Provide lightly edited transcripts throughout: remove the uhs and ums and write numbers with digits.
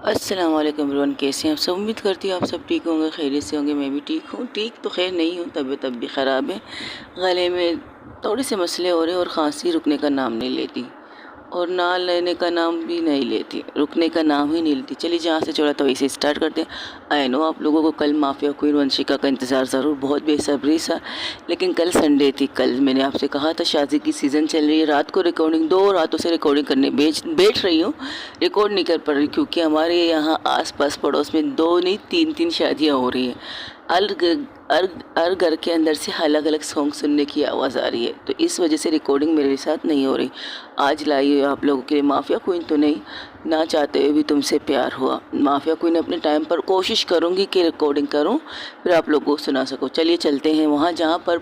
अस्सलाम वालेकुम एवरीवन, कैसे हैं आप सब। उम्मीद करती हूँ आप सब ठीक होंगे, खैरियत से होंगे। मैं भी ठीक हूँ। ठीक तो खैर नहीं हूँ, तबीयत अब भी ख़राब है। गले में थोड़े से मसले हो रहे हैं और ख़ांसी रुकने का नाम नहीं लेती और ना लेने का नाम भी नहीं लेती, रुकने का नाम ही नहीं लेती। चलिए जहाँ से छोड़ा तो वैसे स्टार्ट करते हैं। आई नो आप लोगों को कल माफिया क्वीन वंशिका का इंतज़ार ज़रूर बहुत बेसब्री सा, लेकिन कल संडे थी। कल मैंने आपसे कहा था शादी की सीज़न चल रही है, रात को रिकॉर्डिंग 2 रातों से रिकॉर्डिंग करने बैठ रही हूँ। रिकॉर्ड नहीं कर पा रही क्योंकि हमारे यहाँ आस पास पड़ोस में 2 नहीं 3 शादियाँ हो रही हैं। हर घर के अंदर से अलग अलग सॉन्ग सुनने की आवाज़ आ रही है, तो इस वजह से रिकॉर्डिंग मेरे साथ नहीं हो रही। आज लाई हुई आप लोगों के लिए माफिया क्वीन तो नहीं, ना चाहते हुए भी तुमसे प्यार हुआ। माफिया क्वीन अपने टाइम पर कोशिश करूँगी कि रिकॉर्डिंग करूँ, फिर आप लोगों को सुना सकूँ। चलिए चलते हैं वहाँ जहाँ पर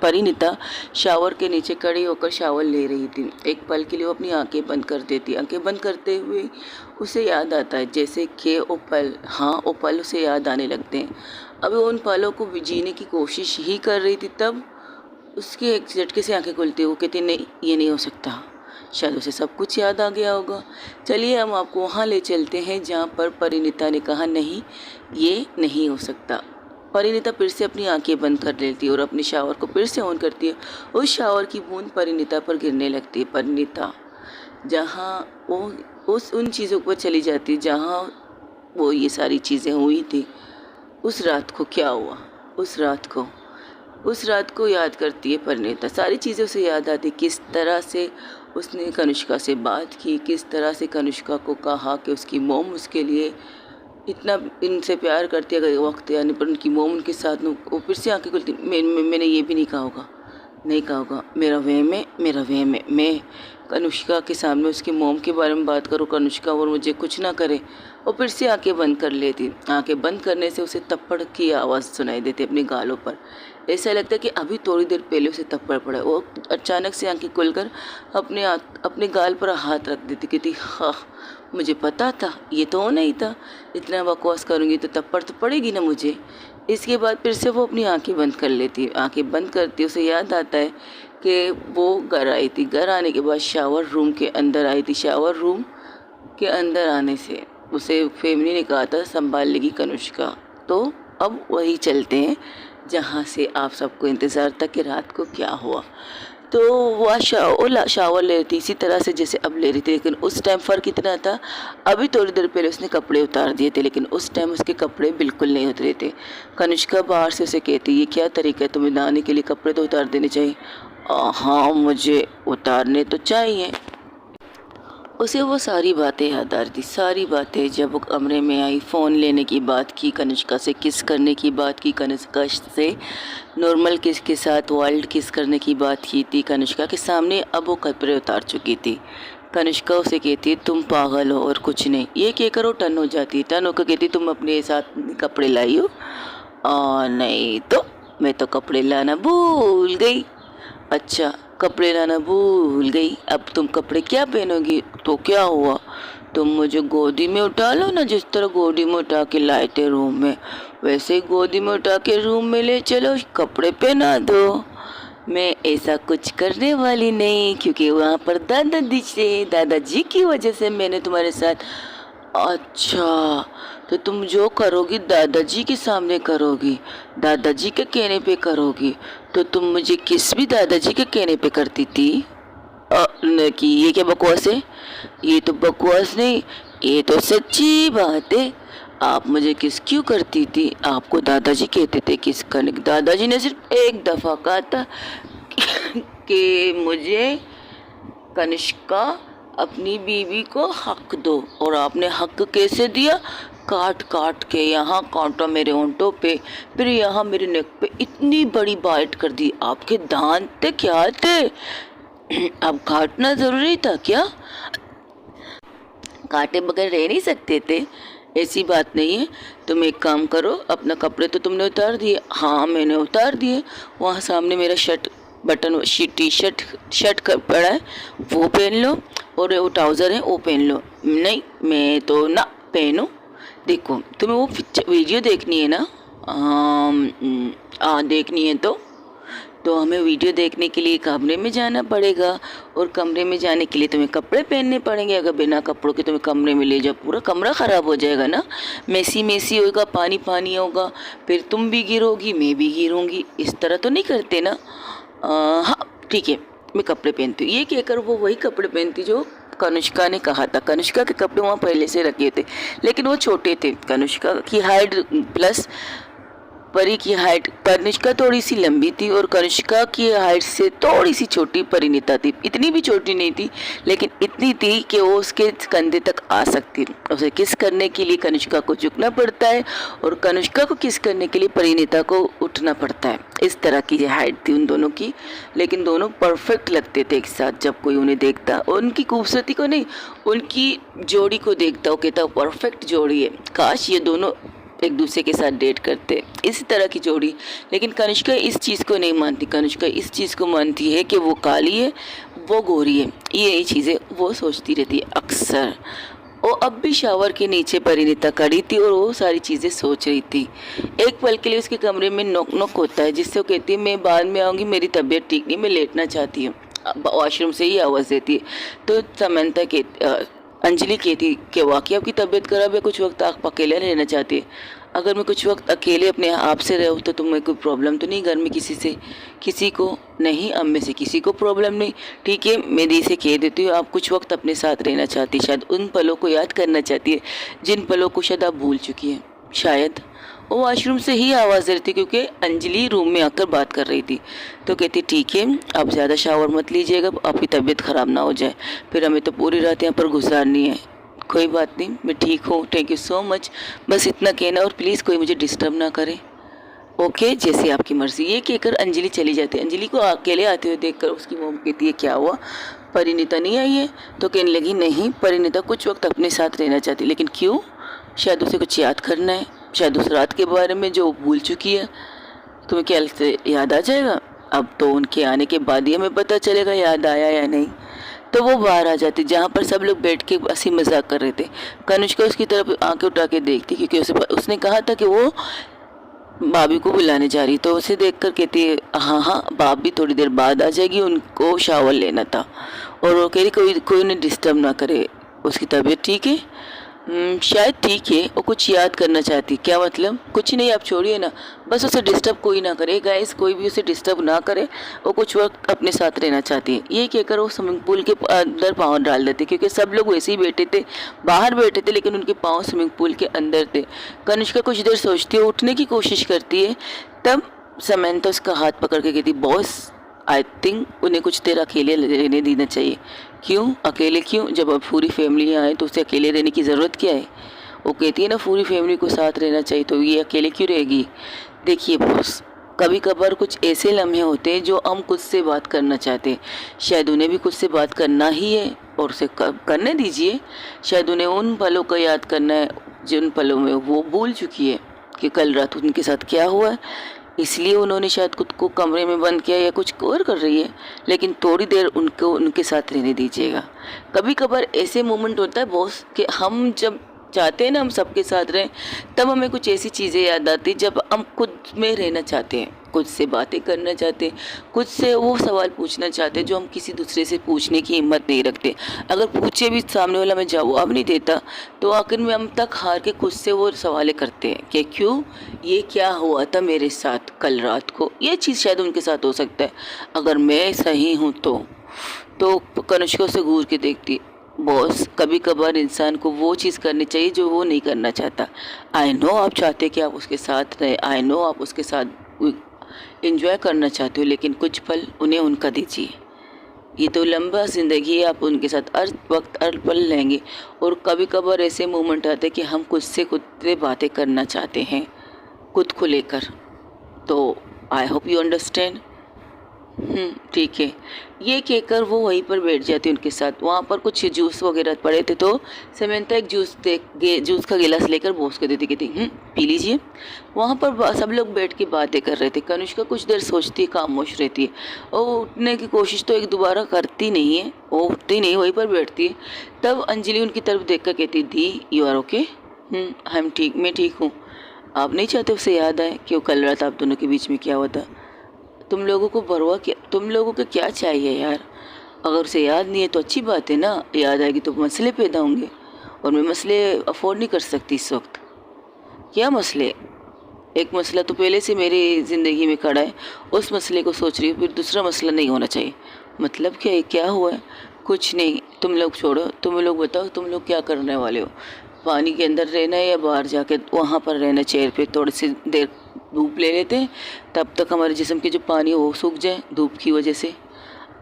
परिणीता शावर के नीचे खड़ी होकर शावर ले रही थी। एक पल के लिए वो अपनी आंखें बंद कर देती। आंखें बंद करते हुए उसे याद आता है जैसे कि वो पल उसे याद आने लगते हैं। अभी उन पलों को जीने की कोशिश ही कर रही थी, तब उसके एक झटके से आंखें खुलती। वो कहती नहीं, ये नहीं हो सकता। शायद उसे सब कुछ याद आ गया होगा। चलिए हम आपको वहाँ ले चलते हैं जहाँ पर परिणीता ने कहा नहीं, ये नहीं हो सकता। परिणीता फिर से अपनी आंखें बंद कर लेती है और अपने शावर को फिर से ऑन करती है। उस शावर की बूंद परिणीता पर गिरने लगती है। परिणीता जहाँ वो उन चीज़ों पर चली जाती है जहाँ वो ये सारी चीज़ें हुई थी। उस रात को क्या हुआ, उस रात को याद करती है परिणीता। सारी चीज़ें उसे याद आती, किस तरह से उसने कनिष्का से बात की, किस तरह से कनिष्का को कहा कि उसकी मोम उसके लिए इतना इनसे प्यार करती है। अगर वक्त आने पर उनकी मोम उनके साथ वो फिर से आंखें खुलती। मैंने ये भी नहीं कहा होगा, मेरा वहम है। मैं कनिष्का के सामने उसकी मोम के बारे में बात करूँ, कनिष्का और मुझे कुछ ना करे। और फिर से आंखें बंद कर लेती। आंखें बंद करने से उसे थप्पड़ की आवाज़ सुनाई देती अपने गालों पर। ऐसा लगता है कि अभी थोड़ी देर पहले उसे थप्पड़ पड़ा है। वो अचानक से आंखें खुलकर अपने गाल पर हाथ रख देती, कहती हाँ मुझे पता था, ये तो नहीं था। इतना बकवास करूँगी तो थप्पड़ तो पड़ेगी ना मुझे। इसके बाद फिर से वो अपनी आंखें बंद कर लेती। आंखें बंद करती उसे याद आता है कि वो घर आई थी। घर आने के बाद शावर रूम के अंदर आई थी। शावर रूम के अंदर आने से उसे फैमिली ने कहा था संभाल लेगी कनिष्का। तो अब वही चलते हैं जहाँ से आप सबको इंतज़ार था कि रात को क्या हुआ। तो वह शावर ले रही थी इसी तरह से जैसे अब ले रही थी, लेकिन उस टाइम फ़र्क इतना था। अभी थोड़ी देर पहले उसने कपड़े उतार दिए थे, लेकिन उस टाइम उसके कपड़े बिल्कुल नहीं उतरे थे। कनिष्का बाहर से उसे कहती ये क्या तरीका है, तुम्हें नहाने के लिए कपड़े तो उतार देने चाहिए। हाँ मुझे उतारने तो चाहिए। उसे वो सारी बातें याद आ रही थी, सारी बातें। जब वो कमरे में आई, फ़ोन लेने की बात की, कनिष्का से किस करने की बात की, कनिष्का से नॉर्मल किस के साथ वर्ल्ड किस करने की बात की थी कनिष्का के सामने। अब वो कपड़े उतार चुकी थी। कनिष्का उसे कहती है तुम पागल हो और कुछ नहीं। ये कहकर वो टर्न हो जाती है। टर्न होकर कहती तुम अपने साथ कपड़े लाई हो। नहीं तो मैं तो कपड़े लाना भूल गई। अच्छा कपड़े लाना भूल गई, अब तुम कपड़े क्या पहनोगी। तो क्या हुआ, तुम मुझे गोदी में उठा लो ना, जिस तरह गोदी में उठा के लाए थे रूम में, वैसे ही गोदी में उठा के रूम में ले चलो, कपड़े पहना दो। मैं ऐसा कुछ करने वाली नहीं, क्योंकि वहाँ पर दादाजी की वजह से मैंने तुम्हारे साथ। अच्छा तो तुम जो करोगी दादाजी के सामने करोगी, दादाजी के कहने पे करोगी। तो तुम मुझे किस भी दादाजी के कहने पे करती थी। कि ये क्या बकवास है, ये तो बकवास नहीं, ये तो सच्ची बात है। आप मुझे किस क्यों करती थी, आपको दादाजी कहते थे किस करने। दादाजी ने सिर्फ एक दफ़ा कहा था कि मुझे कनिष्का अपनी बीवी को हक दो, और आपने हक कैसे दिया, काट काट के। यहाँ कांटा मेरे होंठों पे, फिर यहाँ मेरे नेक पे इतनी बड़ी बाइट कर दी। आपके दांत थे क्या थे, अब काटना ज़रूरी था क्या, काटे बगैर रह नहीं सकते थे। ऐसी बात नहीं है। तुम एक काम करो, अपना कपड़े तो तुमने उतार दिए। हाँ मैंने उतार दिए। वहाँ सामने मेरा टी शर्ट पड़ा है, वो पहन लो, और वो ट्राउज़र है वो पहन लो। नहीं मैं तो ना पहनूं। देखो तुम्हें वो वीडियो देखनी है ना, देखनी है तो तो हमें वीडियो देखने के लिए कमरे में जाना पड़ेगा, और कमरे में जाने के लिए तुम्हें कपड़े पहनने पड़ेंगे। अगर बिना कपड़ों के तुम्हें कमरे में ले जाओ, पूरा कमरा ख़राब हो जाएगा ना, मेसी मेसी होगा, पानी पानी होगा, फिर तुम भी गिरोगी, मैं भी गिरूँगी। इस तरह तो नहीं करते ना। हाँ ठीक है, मैं कपड़े पहनती हूँ। ये कहकर वो वही कपड़े पहनती जो कनिष्का ने कहा था। कनिष्का के कपड़े वहाँ पहले से रखे थे, लेकिन वो छोटे थे। कनिष्का की हाइट प्लस परी की हाइट, कनिष्का थोड़ी सी लंबी थी और कनिष्का की हाइट से थोड़ी सी छोटी परिणीता थी। इतनी भी छोटी नहीं थी, लेकिन इतनी थी कि वो उसके कंधे तक आ सकती। उसे किस करने के लिए कनिष्का को झुकना पड़ता है, और कनिष्का को किस करने के लिए परिणीता को उठना पड़ता है। इस तरह की हाइट थी उन दोनों की, लेकिन दोनों परफेक्ट लगते थे एक साथ। जब कोई उन्हें देखता, और उनकी खूबसूरती को नहीं, उनकी जोड़ी को देखता, वो कहता परफेक्ट जोड़ी है, काश ये दोनों एक दूसरे के साथ डेट करते, इस तरह की जोड़ी। लेकिन कनिष्का इस चीज़ को नहीं मानती। कनिष्का इस चीज़ को मानती है कि वो काली है, वो गोरी है। ये चीज़ें वो सोचती रहती है अक्सर। वो अब भी शावर के नीचे परिणीता खड़ी थी और वो सारी चीज़ें सोच रही थी। एक पल के लिए उसके कमरे में नॉक नॉक होता है, जिससे वो कहती है मैं बाद में आऊँगी, मेरी तबीयत ठीक नहीं, मैं लेटना चाहती हूँ। वॉशरूम से ही आवाज़ देती है। तो समंता के अंजलि कहती कि वाकई आपकी तबीयत खराब है, कुछ वक्त आप अकेले रहना चाहती है। अगर मैं कुछ वक्त अकेले अपने आप से रहूँ तो तुम्हें कोई प्रॉब्लम तो नहीं? घर में किसी को नहीं, अब में से किसी को प्रॉब्लम नहीं। ठीक है, मैं दी से कह देती हूँ, आप कुछ वक्त अपने साथ रहना चाहती, शायद उन पलों को याद करना चाहती है जिन पलों को शायद आप भूल चुकी हैं। शायद वो वॉशरूम से ही आवाज़ दे रही थी, क्योंकि अंजलि रूम में आकर बात कर रही थी। तो कहती ठीक है, आप ज़्यादा शावर मत लीजिएगा, आपकी तबीयत ख़राब ना हो जाए, फिर हमें तो पूरी रात यहाँ पर गुजारनी है। कोई बात नहीं, मैं ठीक हूँ, थैंक यू सो मच, बस इतना कहना, और प्लीज़ कोई मुझे डिस्टर्ब ना करे। ओके, जैसे आपकी मर्ज़ी। ये कहकर अंजलि चली जाती है। अंजलि को अकेले आते हुए देखकर उसकी मॉम कहती है क्या हुआ, परिणीता नहीं आई है? तो कहने लगी नहीं, परिणीता कुछ वक्त अपने साथ रहना चाहती, लेकिन क्यों? शायद उसे कुछ याद करना है, शायद उस रात के बारे में जो भूल चुकी है। तुम्हें क्या लगता है याद आ जाएगा? अब तो उनके आने के बाद ही हमें पता चलेगा याद आया या नहीं। तो वो बाहर आ जाती, जहाँ पर सब लोग बैठ के हंसी मजाक कर रहे थे। कनिष्का उसकी तरफ आंखें उठा के देखती, क्योंकि उसने कहा था कि वो भाभी को बुलाने जा रही। तो उसे देखकर कहती है हाँ हाँ, भाभी थोड़ी देर बाद आ जाएगी, उनको शावर लेना था। और वो कह रही कोई उन्हें डिस्टर्ब ना करे, उसकी तबीयत ठीक है? शायद ठीक है, वो कुछ याद करना चाहती। क्या मतलब? कुछ नहीं, आप छोड़िए ना, बस उसे डिस्टर्ब कोई ना करे गाइस, कोई भी उसे डिस्टर्ब ना करे, वो कुछ वक्त अपने साथ रहना चाहती है। ये कहकर वो स्विमिंग पूल के अंदर पाँव डाल देते, क्योंकि सब लोग वैसे ही बैठे थे, बाहर बैठे थे, लेकिन उनके पाँव स्विमिंग पूल के अंदर थे। कनिष्का कुछ देर सोचती है, उठने की कोशिश करती है, तब समंता उसका हाथ पकड़ के कहती बॉस, आई थिंक उन्हें कुछ देर अकेले रहने देना चाहिए। क्यों अकेले क्यों? जब अब पूरी फैमिली आए तो उसे अकेले रहने की ज़रूरत क्या है? वो कहती है ना पूरी फैमिली को साथ रहना चाहिए, तो ये अकेले क्यों रहेगी? देखिए बॉस, कभी कभार कुछ ऐसे लम्हे होते हैं जो हम खुद से बात करना चाहते हैं, शायद उन्हें भी खुद से बात करना ही है, और उसे करने दीजिए। शायद उन्हें उन पलों को याद करना है जिन पलों में वो भूल चुकी है कि कल रात उनके साथ क्या हुआ, इसलिए उन्होंने शायद खुद को कमरे में बंद किया या कुछ और कर रही है। लेकिन थोड़ी देर उनको उनके साथ रहने दीजिएगा। कभी कभार ऐसे मोमेंट होता है बॉस कि हम जब चाहते हैं ना हम सबके साथ रहें, तब हमें कुछ ऐसी चीज़ें याद आती जब हम खुद में रहना चाहते हैं, खुद से बातें करना चाहते हैं, खुद से वो सवाल पूछना चाहते हैं जो हम किसी दूसरे से पूछने की हिम्मत नहीं रखते। अगर पूछे भी सामने वाला हमें जवाब नहीं देता, तो आखिर में हम तक हार के खुद से वो सवालें करते हैं कि क्यों, ये क्या हुआ था मेरे साथ कल रात को। ये चीज़ शायद उनके साथ हो सकता है, अगर मैं सही हूँ तो कनिष्का से घूर के देखती, बॉस कभी कभार इंसान को वो चीज़ करनी चाहिए जो वो नहीं करना चाहता। आई नो आप चाहते कि आप उसके साथ रहें, आई नो आप उसके साथ एंजॉय करना चाहते हो, लेकिन कुछ पल उन्हें उनका दीजिए। ये तो लंबा ज़िंदगी है, आप उनके साथ हर वक्त हर पल लेंगे। और कभी कभार ऐसे मोमेंट आते हैं कि हम खुद से बातें करना चाहते हैं, खुद को लेकर। तो आई होप यू अंडरस्टैंड। ठीक है, ये कहकर वो वहीं पर बैठ जाती उनके साथ। वहाँ पर कुछ जूस वगैरह पड़े थे, तो समंता एक जूस का गिलास लेकर बॉस को देती, कहती पी लीजिए। वहाँ पर सब लोग बैठ के बातें कर रहे थे। कनिष्का कुछ देर सोचती है, खामोश रहती है, और उठने की कोशिश तो एक दोबारा करती नहीं है, वो उठती नहीं, वहीं पर बैठती है। तब अंजलि उनकी तरफ देख कर कहती दी यू आर ओके? मैं ठीक हूँ। आप नहीं चाहते उसे याद आए कि वो कल रात आप दोनों के बीच में क्या हुआ था? तुम लोगों को परवाह क्या, तुम लोगों को क्या चाहिए यार? अगर उसे याद नहीं है तो अच्छी बात है ना, याद आएगी तो मसले पैदा होंगे, और मैं मसले अफोर्ड नहीं कर सकती इस वक्त। क्या मसले? एक मसला तो पहले से मेरी ज़िंदगी में खड़ा है, उस मसले को सोच रही हूँ, फिर दूसरा मसला नहीं होना चाहिए। मतलब क्या है, क्या हुआ है? कुछ नहीं, तुम लोग छोड़ो, तुम लोग बताओ तुम लोग क्या करने वाले हो? पानी के अंदर रहना है या बाहर जाके वहाँ पर रहना, चेयर पे थोड़ी सी देर धूप ले लेते हैं, तब तक हमारे जिस्म के जो पानी हो वो सूख जाए धूप की वजह से।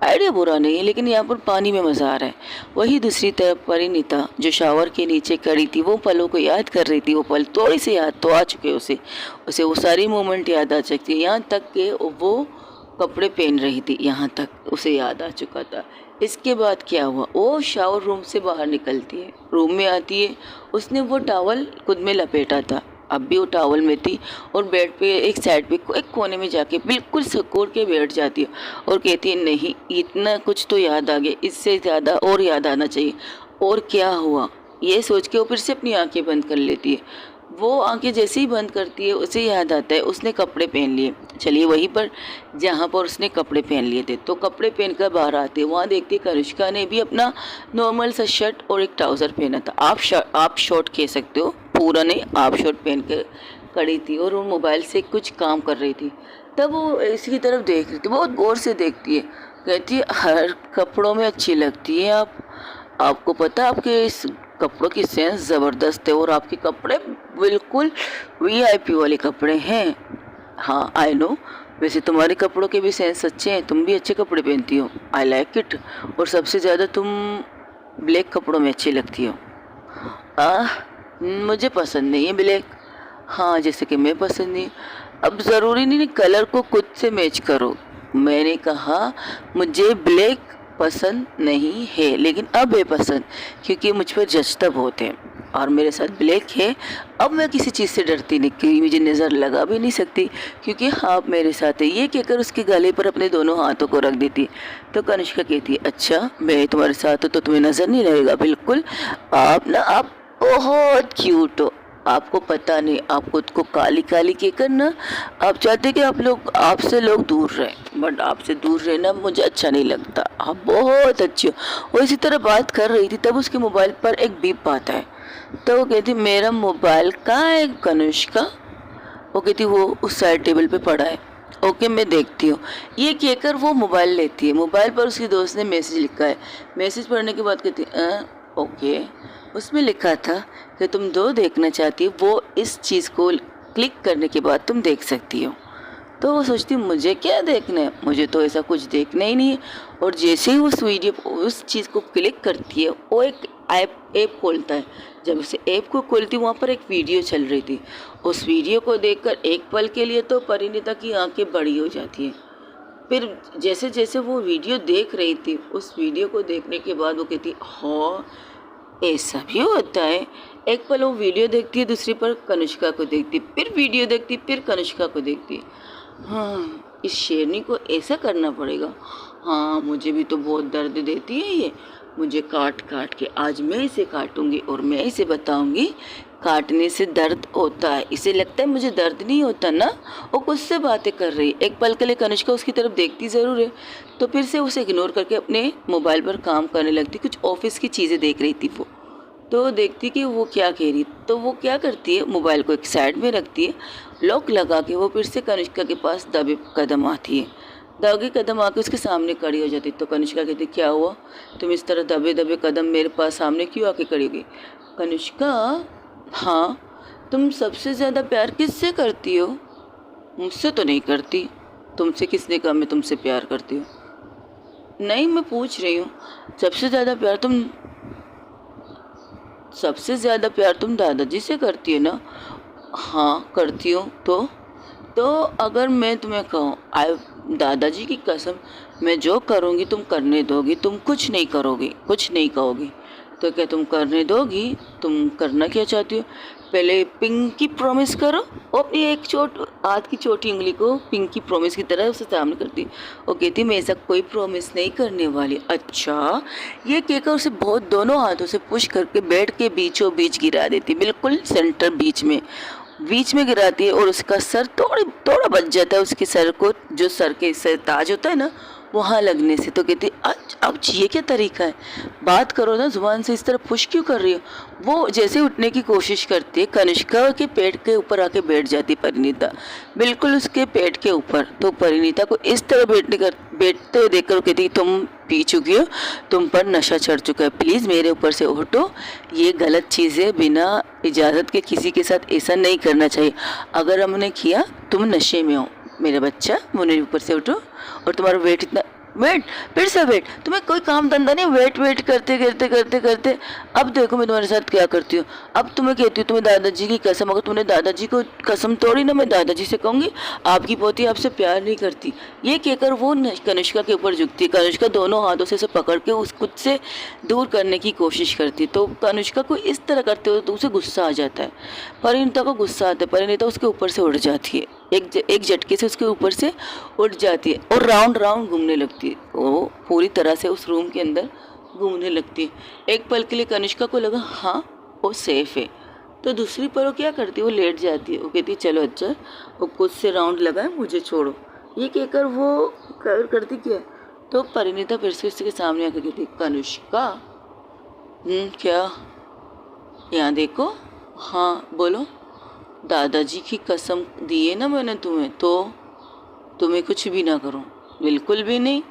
आइडिया बुरा नहीं है, लेकिन यहाँ पर पानी में मज़ा आ रहा है। वही दूसरी तरफ परिणीता जो शावर के नीचे खड़ी थी, वो पलों को याद कर रही थी। वो पल थोड़ी सी याद तो आ चुके उसे उसे वो सारी मोमेंट याद आ सकती है, यहाँ तक कि वो कपड़े पहन रही थी, यहाँ तक उसे याद आ चुका था। इसके बाद क्या हुआ, वो शावर रूम से बाहर निकलती है, रूम में आती है, उसने वो टॉवल खुद में लपेटा था, अब भी वो टॉवल में थी, और बेड पे एक साइड पे एक कोने में जाके बिल्कुल सिकुड़ के बैठ जाती है और कहती है नहीं, इतना कुछ तो याद आ गया, इससे ज़्यादा और याद आना चाहिए। और क्या हुआ ये सोच के वो फिर से अपनी आंखें बंद कर लेती है। वो आंखें जैसे ही बंद करती है उसे याद आता है उसने कपड़े पहन लिए। चलिए वहीं पर जहाँ पर उसने कपड़े पहन लिए थे, तो कपड़े पहनकर बाहर आते वहाँ देखती है कनिष्का ने भी अपना नॉर्मल सा शर्ट और एक ट्राउज़र पहना था। आप शॉर्ट कह सकते हो, पूरा नहीं, आप शॉर्ट पहन कर खड़ी थी और वो मोबाइल से कुछ काम कर रही थी। तब वो इसकी तरफ देख रही थी, बहुत गौर से देखती है, कहती है हर कपड़ों में अच्छी लगती है आप, आपको पता है आपके इस कपड़ों की सेंस ज़बरदस्त है, और आपके कपड़े बिल्कुल वीआईपी वाले कपड़े हैं। हाँ आई नो, वैसे तुम्हारे कपड़ों के भी सेंस अच्छे हैं, तुम भी अच्छे कपड़े पहनती हो, आई लाइक इट, और सबसे ज़्यादा तुम ब्लैक कपड़ों में अच्छी लगती हो। मुझे पसंद नहीं है ब्लैक। हाँ जैसे कि मैं पसंद नहीं, अब ज़रूरी नहीं कलर को खुद से मैच करो। मैंने कहा मुझे ब्लैक पसंद नहीं है, लेकिन अब है पसंद, क्योंकि मुझ पर जचता बहुत है और मेरे साथ ब्लैक है। अब मैं किसी चीज़ से डरती नहीं, क्योंकि मुझे नज़र लगा भी नहीं सकती, क्योंकि आप मेरे साथ है, ये कहकर उसके गले पर अपने दोनों हाथों को रख देती। तो कनिष्का कहती है अच्छा मैं तुम्हारे साथ हूँ तो तुम्हें नज़र नहीं लगेगा, बिल्कुल आप बहुत क्यूट हो, आपको पता नहीं, आप खुद को काली काली कहकर ना आप चाहते कि आपसे लोग दूर रहें, बट आपसे दूर रहना मुझे अच्छा नहीं लगता, आप बहुत अच्छी हो। वो इसी तरह बात कर रही थी, तब उसके मोबाइल पर एक बीप आता है, तो वो कहती मेरा मोबाइल कहाँ है कनिष्का? वो कहती वो उस साइड टेबल पे पड़ा है। ओके मैं देखती हूँ, ये कहकर वो मोबाइल लेती है। मोबाइल पर उसकी दोस्त ने मैसेज लिखा है, मैसेज पढ़ने के बाद कहती ओके, उसमें लिखा था कि तुम दो देखना चाहती हो, वो इस चीज़ को क्लिक करने के बाद तुम देख सकती हो। तो वो सोचती मुझे क्या देखना है, मुझे तो ऐसा कुछ देखना ही नहीं है। और जैसे ही उस चीज़ को क्लिक करती है, वो एक ऐप खोलता है। जब उस ऐप को खोलती वहाँ पर एक वीडियो चल रही थी। उस वीडियो को देखकर एक पल के लिए तो परिणीता की आंखें बड़ी हो जाती हैं। फिर जैसे जैसे वो वीडियो देख रही थी, उस वीडियो को देखने के बाद वो कहती हाँ ऐसा भी होता है। एक पल वो वीडियो देखती है, दूसरी पर कनिष्का को देखती, फिर वीडियो देखती, फिर कनिष्का को देखती। हाँ इस शेरनी को ऐसा करना पड़ेगा, हाँ मुझे भी तो बहुत दर्द देती है ये, मुझे काट काट के आज मैं इसे काटूंगी और मैं इसे बताऊंगी काटने से दर्द होता है। इसे लगता है मुझे दर्द नहीं होता ना। वो खुद से बातें कर रही। एक पल के लिए कनिष्का उसकी तरफ देखती ज़रूर है, तो फिर से उसे इग्नोर करके अपने मोबाइल पर काम करने लगती। कुछ ऑफिस की चीज़ें देख रही थी वो, तो देखती कि वो क्या कह रही, तो वो क्या करती है मोबाइल को एक साइड में रखती है, लॉक लगा के वो फिर से कनिष्का के पास दबे कदम आती है। दबे कदम आके उसके सामने खड़ी हो जाती। तो कनिष्का कहती क्या हुआ, तुम इस तरह दबे दबे कदम मेरे पास सामने क्यों आके खड़ी हो गई? कनिष्का हाँ तुम सबसे ज़्यादा प्यार किससे करती हो? मुझसे तो नहीं करती। तुमसे किसने कहा मैं तुमसे प्यार करती हूँ? नहीं मैं पूछ रही हूँ, सबसे ज़्यादा प्यार तुम दादाजी से करती हो ना? हाँ करती हूँ। तो अगर मैं तुम्हें कहूँ दादाजी की कसम, मैं जो करूँगी तुम करने दोगी, तुम कुछ नहीं करोगी, कुछ नहीं कहोगी, तो क्या तुम करने दोगी? तुम करना क्या चाहती हो? पहले पिंकी प्रॉमिस करो। वो अपनी एक हाथ की छोटी उंगली को पिंकी प्रॉमिस की तरह उससे सामने करती। वो कहती मैं ऐसा कोई प्रॉमिस नहीं करने वाली। अच्छा, ये कहकर उसे बहुत दोनों हाथों से पुश करके बेड के बीचों बीच गिरा देती, बिल्कुल सेंटर बीच में। बीच में गिराती है और उसका सर थोड़ा थोड़ा बच जाता है, उसके सर को, जो सर के सर ताज होता है ना, वहाँ लगने से। तो कहती अब ये क्या तरीका है, बात करो ना जुबान से, इस तरह पुश क्यों कर रही हो। वो जैसे उठने की कोशिश करती है, कनिष्का के पेट के ऊपर आके बैठ जाती परिणीता, बिल्कुल उसके पेट के ऊपर। तो परिणीता को इस तरह बैठते हुए देखकर कहती तुम पी चुकी हो, तुम पर नशा चढ़ चुका है, प्लीज़ मेरे ऊपर से उठो, ये गलत चीज़ है, बिना इजाज़त के किसी के साथ ऐसा नहीं करना चाहिए, अगर हमने किया तुम नशे में हो, मेरा बच्चा मेरे ऊपर से उठो। और तुम्हारा वेट इतना, वेट फिर से वेट, तुम्हें कोई काम धंधा नहीं, वेट करते करते करते करते अब देखो मैं तुम्हारे साथ क्या करती हूँ। अब तुम्हें कहती हूँ, तुम्हें दादाजी की कसम, अगर तुमने दादाजी को कसम तोड़ी ना, मैं दादाजी से कहूँगी आपकी पोती आपसे प्यार नहीं करती। ये कहकर वो कनिष्का के ऊपर झुकती है। कनिष्का दोनों हाथों से पकड़ के उस खुद से दूर करने की कोशिश करती। तो कनिष्का को इस तरह करते हुए तो उसे गुस्सा आ जाता है, परिणीता को गुस्सा आता है, परिणीता उसके ऊपर से उड़ जाती है, एक झटके से उसके ऊपर से उठ जाती है और राउंड राउंड घूमने लगती है। वो पूरी तरह से उस रूम के अंदर घूमने लगती है। एक पल के लिए कनिष्का को लगा हाँ वो सेफ है, तो दूसरी पर वो क्या करती है, वो लेट जाती है। वो कहती है चलो अच्छा, वो कुछ से राउंड लगाए, मुझे छोड़ो, ये कहकर वो करती क्या है। तो परिणीता फिर से उसके सामने आकर कहती कनिष्का क्या, यहाँ देखो, हाँ बोलो, दादाजी की कसम दी है ना मैंने तुम्हें, तो तुम्हें कुछ भी ना करो, बिल्कुल भी नहीं।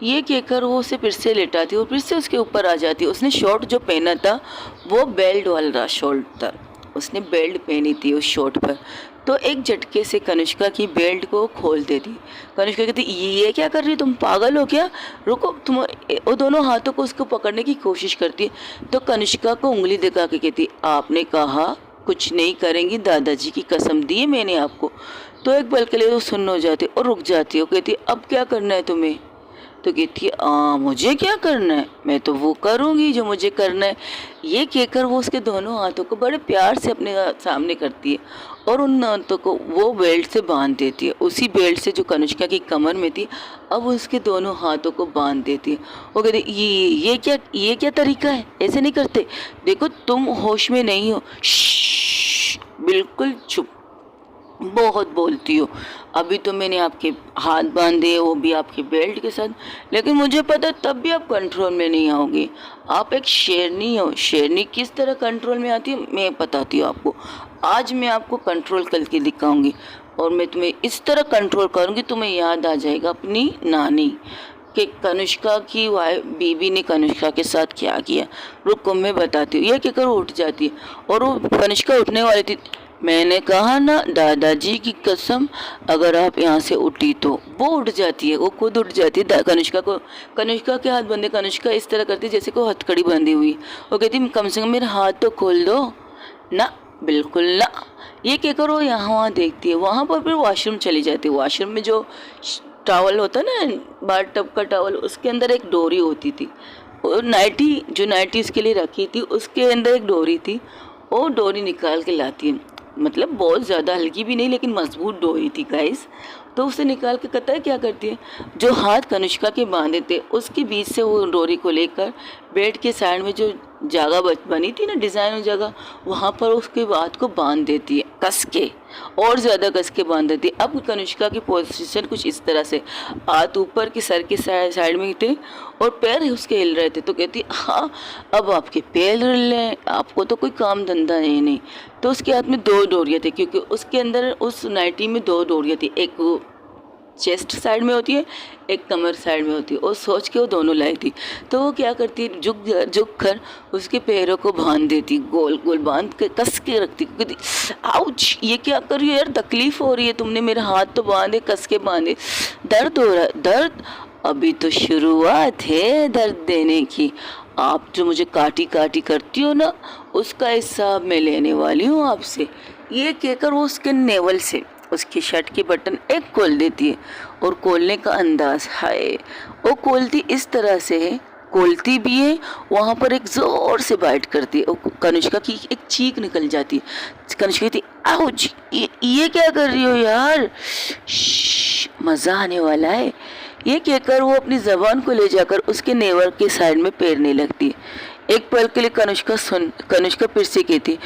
ये कहकर वो उसे फिर से लेटाती और फिर से उसके ऊपर आ जाती। उसने शॉर्ट जो पहना था वो बेल्ट वाला शॉर्ट था, उसने बेल्ट पहनी थी उस शॉर्ट पर। तो एक झटके से कनिष्का की बेल्ट को खोल देती। कनिष्का कहती ये क्या कर रही है, तुम पागल हो क्या, रुको तुम। वो दोनों हाथों को उसको पकड़ने की कोशिश करती है। तो कनिष्का को उंगली दिखा के कहती आपने कहा कुछ नहीं करेंगी, दादाजी की कसम दी है मैंने आपको। तो एक पल के लिए वो सुन्न हो जाती और रुक जाती है। वो कहती अब क्या करना है तुम्हें, तो कहती है मुझे क्या करना है, मैं तो वो करूँगी जो मुझे करना है। ये कहकर वो उसके दोनों हाथों को बड़े प्यार से अपने सामने करती है और उन हाथों को वो बेल्ट से बांध देती है, उसी बेल्ट से जो कनिष्का की कमर में थी, अब उसके दोनों हाथों को बांध देती है। वो कहती ये क्या तरीका है, ऐसे नहीं करते, देखो तुम होश में नहीं हो, बिल्कुल चुप, बहुत बोलती हो, अभी तो मैंने आपके हाथ बांधे, वो भी आपके बेल्ट के साथ, लेकिन मुझे पता है तब भी आप कंट्रोल में नहीं आओगे, आप एक शेरनी हो। शेरनी किस तरह कंट्रोल में आती है मैं बताती हूँ आपको, आज मैं आपको कंट्रोल करके दिखाऊंगी और मैं तुम्हें इस तरह कंट्रोल करूँगी, तुम्हें याद आ जाएगा अपनी नानी कि कनिष्का की बीबी ने कनिष्का के साथ क्या किया। रुको मैं बताती हूँ। ये कहकर उठ जाती है और वो कनिष्का उठने वाली थी, मैंने कहा ना दादाजी की कसम, अगर आप यहाँ से उठी तो वो उठ जाती है, वो खुद उठ जाती है। कनिष्का के हाथ बंधे, कनिष्का इस तरह करती है जैसे कोई हथकड़ी बंधी हुई। वो कहती कम से कम मेरा हाथ तो खोल दो ना, बिल्कुल ना। ये कहकर वो यहाँ वहाँ देखती है। वहाँ पर फिर वॉशरूम चली जाती है। वॉशरूम में जो टॉवल होता है ना, बाथ टब का टॉवल, उसके अंदर एक डोरी होती थी, और नाइटी इसके लिए रखी थी, उसके अंदर एक डोरी थी। वो डोरी निकाल के लाती है, मतलब बहुत ज़्यादा हल्की भी नहीं लेकिन मजबूत डोरी थी गाइस। तो उसे निकाल के पता है क्या करती है, जो हाथ कनिष्का के बांधे थे उसके बीच से वो डोरी को लेकर बेड के साइड में जो जगह बनी थी ना, डिज़ाइन जगह, वहाँ पर उसके हाथ को बांध देती है कस के, और ज़्यादा कस के बांध देती है। अब कनिष्का की पोजीशन कुछ इस तरह से, हाथ ऊपर के सर के साइड में थे और पैर उसके हिल रहे थे। तो कहती हाँ अब आपके पैर हिल रहे हैं, आपको तो कोई काम धंधा है नहीं। तो उसके हाथ में 2 डोरियाँ थी, क्योंकि उसके अंदर उस नाइटी में 2 डोरियाँ थी, एक चेस्ट साइड में होती है, एक कमर साइड में होती है, और सोच के वो दोनों लाई थी। तो वो क्या करती, झुक कर उसके पैरों को बांध देती, गोल गोल बांध के कस के रखती। कहती आउच, ये क्या कर रही है यार, तकलीफ हो रही है, तुमने मेरे हाथ तो बांधे, कस के बांधे, दर्द हो रहा है। दर्द अभी तो शुरुआत है दर्द देने की, आप जो मुझे काटी काटी करती हो ना, उसका हिसाब मैं लेने वाली हूँ आपसे। ये कहकर वो उसके नेवल से उसकी शर्ट के बटन एक खोल देती है, और खोलने का अंदाज है, वो खोलती इस तरह से है, खोलती भी है, वहाँ पर एक ज़ोर से बाइट करती है, कनिष्का की एक चीख निकल जाती है। कनिष्का कहती आउच, ये क्या कर रही हो यार, मज़ा आने वाला है। ये कहकर वो अपनी ज़बान को ले जाकर उसके नेवर के साइड में पेरने लगती है। एक पल के लिए कनिष्का फिर से कहती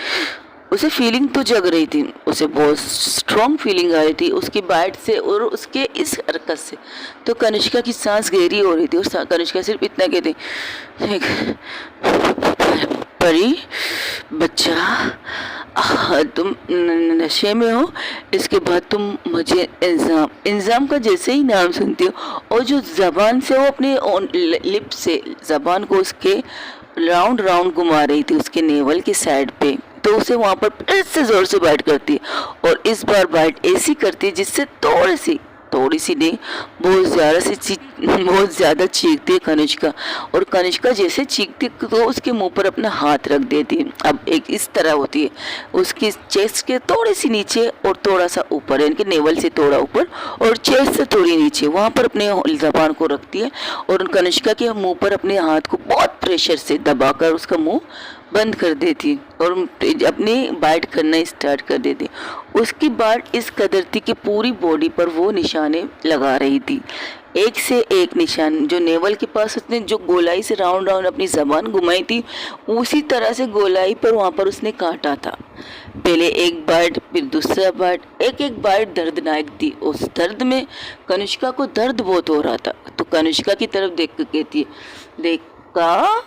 उसे फीलिंग तो जग रही थी, उसे बहुत स्ट्रॉन्ग फीलिंग आ रही थी उसकी बाइट से और उसके इस हरकत से। तो कनिष्का की सांस गहरी हो रही थी और कनिष्का सिर्फ इतना कहती, परी बच्चा, तुम नशे में हो, इसके बाद तुम मुझे इंजाम का जैसे ही नाम सुनती हो और जो जबान से वो अपने लिप से जबान को उसके राउंड राउंड घुमा रही थी उसके नेवल की साइड पे, तो उसे वहाँ पर फिर से जोर से बाइट करती है और इस बार बाइट ऐसी करती है जिससे थोड़ी सी नहीं, बहुत ज़्यादा चीखती है कनिष्का। और कनिष्का जैसे चीखती तो उसके मुंह पर अपना हाथ रख देती है। अब एक इस तरह होती है, उसकी चेस्ट के थोड़ी सी नीचे और थोड़ा सा ऊपर, यानी कि नेवल से थोड़ा ऊपर और चेस्ट से थोड़ी नीचे, वहाँ पर अपने जबान को रखती है और कनिष्का के मुंह पर अपने हाथ को बहुत प्रेशर से दबाकर उसका मुंह बंद कर देती और अपनी बाइट करना स्टार्ट कर देती। उसकी बाइट इस कदर थी कि पूरी बॉडी पर वो निशाने लगा रही थी, एक से एक निशान। जो नेवल के पास उसने जो गोलाई से राउंड राउंड अपनी जबान घुमाई थी, उसी तरह से गोलाई पर वहाँ पर उसने काटा था। पहले एक बाइट, फिर दूसरा बाइट, एक एक बाइट दर्दनाक थी। उस दर्द में कनिष्का को दर्द बहुत हो रहा था, तो कनिष्का की तरफ देख कर कहती है, देखा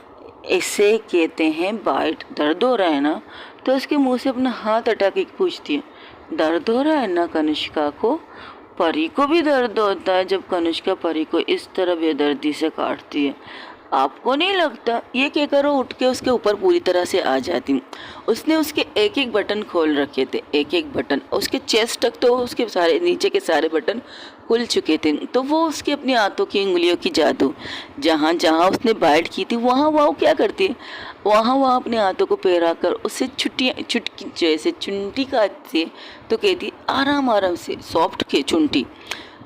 इसे कहते हैं बाइट, दर्द हो रहा है ना? तो उसके मुंह से अपना हाथ हटा के पूछती है, दर्द हो रहा है ना कनिष्का को? परी को भी दर्द होता है जब कनिष्का परी को इस तरह बेदर्दी से काटती है, आपको नहीं लगता? ये कहकर वो उठ के उसके ऊपर पूरी तरह से आ जाती। उसने उसके एक एक बटन खोल रखे थे, एक एक बटन, उसके चेस्ट तक तो उसके सारे नीचे के सारे बटन खुल चुके थे। तो वो उसकी अपनी हाथों की उंगलियों की जादू, जहाँ जहाँ उसने बाइट की थी वहाँ वो क्या करती है, वहाँ अपने हाथों को पैरा कर उससे चुटकी जैसे चुंटी काटती है। तो कहती आराम आराम से, सॉफ्ट के चुंटी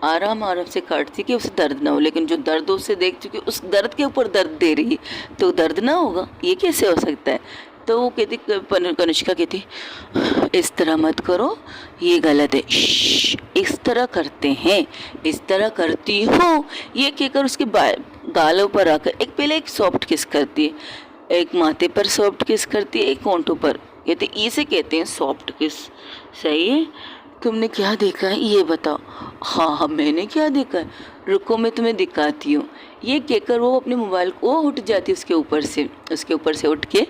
आराम आराम से काटती कि उसे दर्द ना हो। लेकिन जो दर्द उसे देख चुकी उस दर्द के ऊपर दर्द दे रही है, तो दर्द ना होगा, ये कैसे हो सकता है? तो वो कहती, कनिष्का कहती, इस तरह मत करो, ये गलत है, इस तरह करते हैं, इस तरह करती हो। ये कहकर उसके गालों पर आकर पहले एक सॉफ्ट किस करती है, एक माथे पर सॉफ्ट किस करती है, एक होंठों पर। कहते इसे कहते हैं सॉफ्ट किस। सही है? तुमने क्या देखा है ये बताओ। हाँ, मैंने क्या देखा है, रुको मैं तुम्हें दिखाती हूँ। ये कहकर वो अपने मोबाइल को उठ जाती उसके ऊपर से उठ के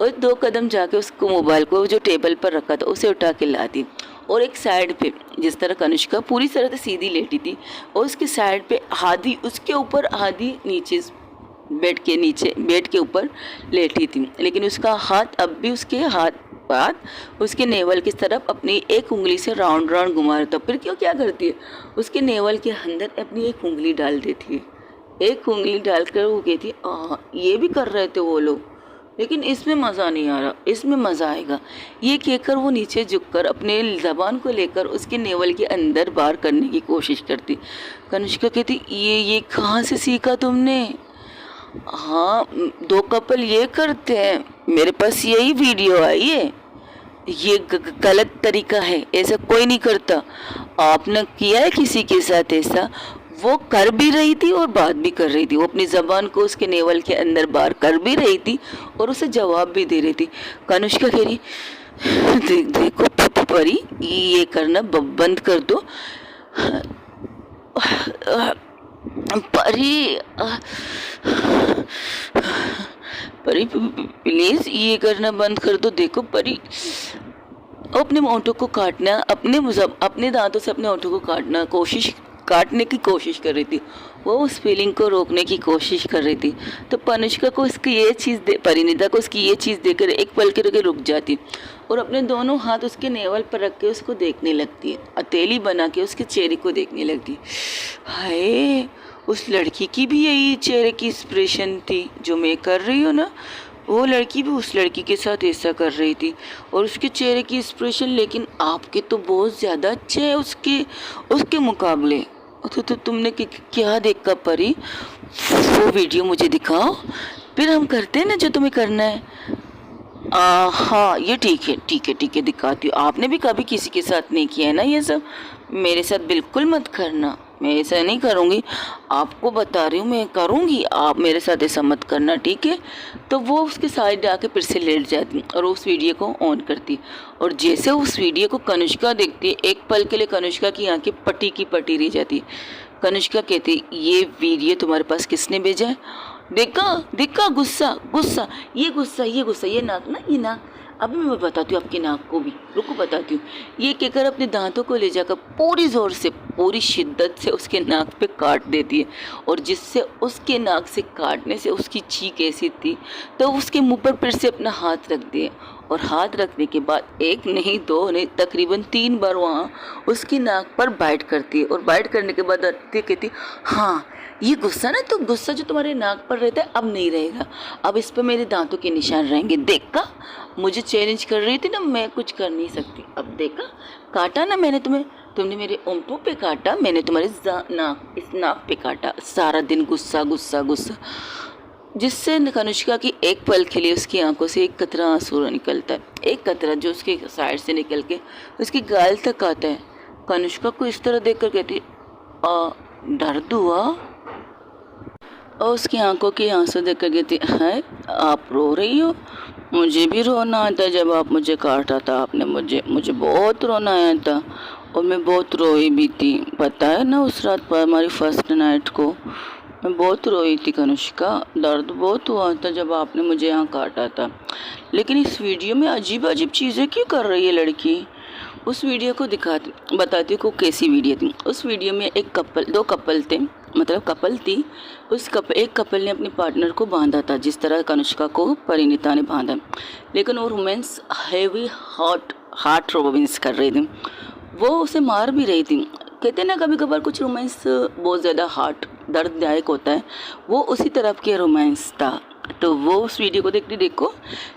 और 2 कदम जाके उसको मोबाइल को जो टेबल पर रखा था उसे उठा के ला दी। और एक साइड पे, जिस तरह कनिष्का पूरी तरह से सीधी लेटी थी और उसके साइड पे आधी उसके ऊपर आधी नीचे बेड के ऊपर लेटी थी, लेकिन उसका हाथ अब भी उसके उसके नेवल की तरफ अपनी एक उंगली से राउंड राउंड घुमा रहा था। फिर क्या करती है, उसके नेवल के अंदर अपनी एक उंगली डाल देती है। एक उंगली डालकर वो कहती है, ये भी कर रहे थे वो लोग, लेकिन इसमें मज़ा नहीं आ रहा, इसमें मज़ा आएगा। ये कहकर वो नीचे झुककर अपने ज़बान को लेकर उसके नेवल के अंदर बार करने की कोशिश करती। कनिष्का कहती, ये कहाँ से सीखा तुमने? हाँ, 2 कपल ये करते हैं, मेरे पास यही वीडियो आई है। ये गलत तरीका है, ऐसा कोई नहीं करता। आपने किया है किसी के साथ ऐसा? वो कर भी रही थी और बात भी कर रही थी, वो अपनी ज़बान को उसके नेवल के अंदर बार कर भी रही थी और उसे जवाब भी दे रही थी। कनिष्का कह रही, देखो परी, ये करना बंद कर दो। परी प्लीज ये करना बंद कर दो। देखो परी, अपने होंठों को काटना, अपने दांतों से अपने होंठों को काटने की कोशिश कर रही थी। वो उस फीलिंग को रोकने की कोशिश कर रही थी। तो कनिष्का को परिणीता को उसकी ये चीज़ देकर एक पल के लिए रुक जाती और अपने दोनों हाथ उसके नेवल पर रख के उसको देखने लगती है, हथेली बना के उसके चेहरे को देखने लगती। हाय, उस लड़की की भी यही चेहरे की एक्सप्रेशन थी जो मैं कर रही हूँ ना। वो लड़की भी उस लड़की के साथ ऐसा कर रही थी और उसके चेहरे की एक्सप्रेशन, लेकिन आपके तो बहुत ज़्यादा अच्छे हैं उसके मुकाबले। तो तुमने क्या देखा परी? वो वीडियो मुझे दिखाओ, फिर हम करते हैं ना जो तुम्हें करना है। हाँ, ये ठीक है, दिखाती हूँ। आपने भी कभी किसी के साथ नहीं किया है ना ये सब, मेरे साथ बिल्कुल मत करना। मैं ऐसा नहीं करूँगी, आपको बता रही हूँ मैं करूँगी, आप मेरे साथ ऐसा मत करना, ठीक है। तो वो उसके साइड आके फिर से लेट जाती और उस वीडियो को ऑन करती और जैसे उस वीडियो को कनिष्का देखती है, एक पल के लिए कनिष्का की आंखें पटी की पटी रह जाती। कनिष्का कहती, ये वीडियो तुम्हारे पास किसने भेजा है? देखा देखा, गुस्सा गुस्सा, ये गुस्सा ये गुस्सा, ये नाक ना, ये नाक। अभी मैं बताती हूँ आपकी नाक को भी, रुको बताती हूँ। ये कहकर अपने दांतों को ले जाकर पूरी जोर से, पूरी शिद्दत से उसके नाक पे काट देती है और जिससे उसके नाक से काटने से उसकी चीख ऐसी थी तो उसके मुंह पर फिर से अपना हाथ रख दिए और हाथ रखने के बाद एक नहीं दो नहीं तकरीबन 3 बार वहाँ उसकी नाक पर बाइट करती है और बाइट करने के बाद कहती, हाँ ये गुस्सा ना, तो गुस्सा जो तुम्हारे नाक पर रहता है अब नहीं रहेगा, अब इस पर मेरे दांतों के निशान रहेंगे। देखा, मुझे चैलेंज कर रही थी ना, मैं कुछ कर नहीं सकती। अब देखा, काटा ना मैंने तुम्हें, तुमने मेरे ओंठों पे काटा, मैंने तुम्हारे नाक, इस नाक पे काटा। सारा दिन गुस्सा गुस्सा गुस्सा, जिससे कनिष्का की एक पल के लिए उसकी आंखों से एक कतरा आंसू निकलता है, एक कतरा जो उसके साइड से निकल के उसकी गाल तक आता है। कनिष्का को इस तरह देखकर कहती, दर्द हुआ? और उसकी आंखों के आंसू देखकर कहती, है आप रो रही हो? मुझे भी रोना आता जब आप मुझे काटा था, आपने मुझे बहुत रोना आया था और मैं बहुत रोई भी थी, पता है ना। उस रात पर हमारी फर्स्ट नाइट को मैं बहुत रोई थी कनिष्का, दर्द बहुत हुआ था जब आपने मुझे यहाँ काटा था। लेकिन इस वीडियो में अजीब अजीब चीज़ें क्यों कर रही है लड़की? उस वीडियो को दिखाती, बताती को कैसी वीडियो थी। उस वीडियो में दो कपल थे, मतलब कपल थी। एक कपल ने अपने पार्टनर को बांधा था जिस तरह कनिष्का को परिणीता ने बांधा, लेकिन वो रोमांस हैवी हार्ट रोमांस कर रही थी, वो उसे मार भी रही थी। कहते ना कभी कभार कुछ रोमांस बहुत ज़्यादा हार्ट दर्ददायक होता है, वो उसी तरफ के रोमांस था। तो वो उस वीडियो को देखो,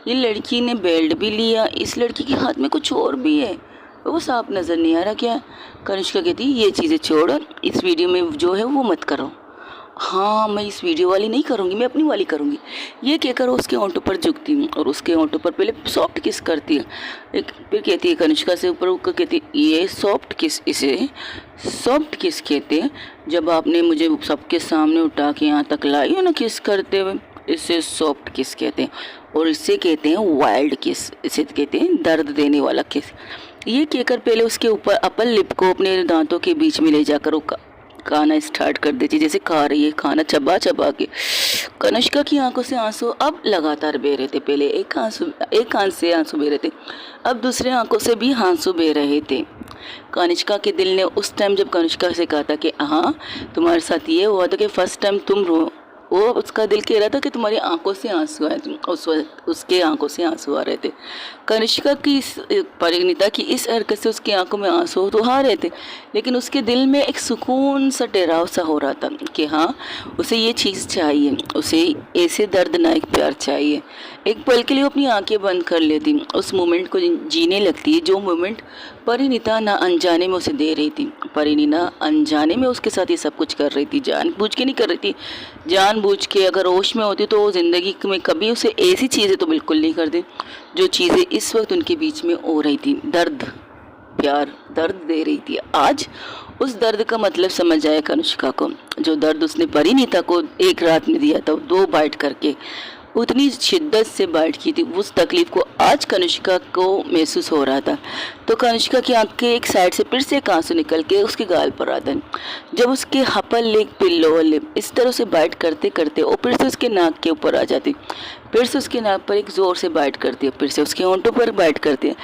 ये लड़की ने बेल्ट भी लिया, इस लड़की के हाथ में कुछ और भी है, वो साफ नज़र नहीं आ रहा क्या? कनिष्का कहती, ये चीज़ें छोड़ो, इस वीडियो में जो है वो मत करो। हाँ, मैं इस वीडियो वाली नहीं करूँगी, मैं अपनी वाली करूँगी। ये कहकर उसके होंठों पर झुकती हूँ और उसके होंठों पर पहले सॉफ्ट किस करती है, फिर कहती है कनिष्का से ऊपर ऊपर कहती, ये सॉफ्ट किस, इसे सॉफ्ट किस कहते हैं। जब आपने मुझे सबके सामने उठा के यहाँ तक लाई हो ना किस करते हुए, इसे सॉफ्ट किस कहते हैं और इसे कहते हैं वाइल्ड किस, इसे कहते हैं दर्द देने वाला किस। ये कहकर पहले उसके ऊपर अपर लिप को अपने दांतों के बीच में ले जाकर वो खाना स्टार्ट कर देती, जैसे खा रही है खाना चबा चबा के। कनिष्का की आंखों से आंसू अब लगातार बह रहे थे। पहले एक आंख से आंसू बह रहे थे, अब दूसरे आंखों से भी आंसू बह रहे थे। कनिष्का के दिल ने उस टाइम जब कनिष्का से कहा था कि हाँ तुम्हारे साथ ये हुआ था कि फर्स्ट टाइम तुम रो, वो उसका दिल कह रहा था कि तुम्हारी आंखों से आंसू आए, उसके आंखों से आंसू आ रहे थे। कनिष्का की परिणीता की इस हरकत से उसकी आंखों में आंसू तो आ रहे थे, लेकिन उसके दिल में एक सुकून सा ठहराव सा हो रहा था कि हाँ उसे ये चीज़ चाहिए, उसे ऐसे दर्दनाक प्यार चाहिए। एक पल के लिए वो अपनी आंखें बंद कर लेती, उस मोमेंट को जीने लगती है जो मोमेंट परिणीता ना अनजाने में उसे दे रही थी। परिणीता अनजाने में उसके साथ ये सब कुछ कर रही थी, जानबूझ के नहीं कर रही थी। जानबूझ के अगर होश में होती तो ज़िंदगी में कभी उसे ऐसी चीज़ें तो बिल्कुल नहीं करती जो चीज़ें इस वक्त उनके बीच में हो रही थी। दर्द, प्यार, दर्द दे रही थी। आज उस दर्द का मतलब समझ आया कनिष्का को। जो दर्द उसने परिणीता को एक रात में दिया था, 2 बाइट करके उतनी शिद्दत से बाइट की थी, उस तकलीफ को आज कनिष्का को महसूस हो रहा था। तो कनिष्का की आंख के एक साइड से फिर से एक आंसू निकल के उसके गाल पर आता है। जब उसके अपर लिप पे लोअर लिप इस तरह से बाइट करते करते वो फिर से उसके नाक के ऊपर आ जाती, फिर से उसके नाक पर एक ज़ोर से बाइट करती है, फिर से उसके होंठों पर बाइट करती है।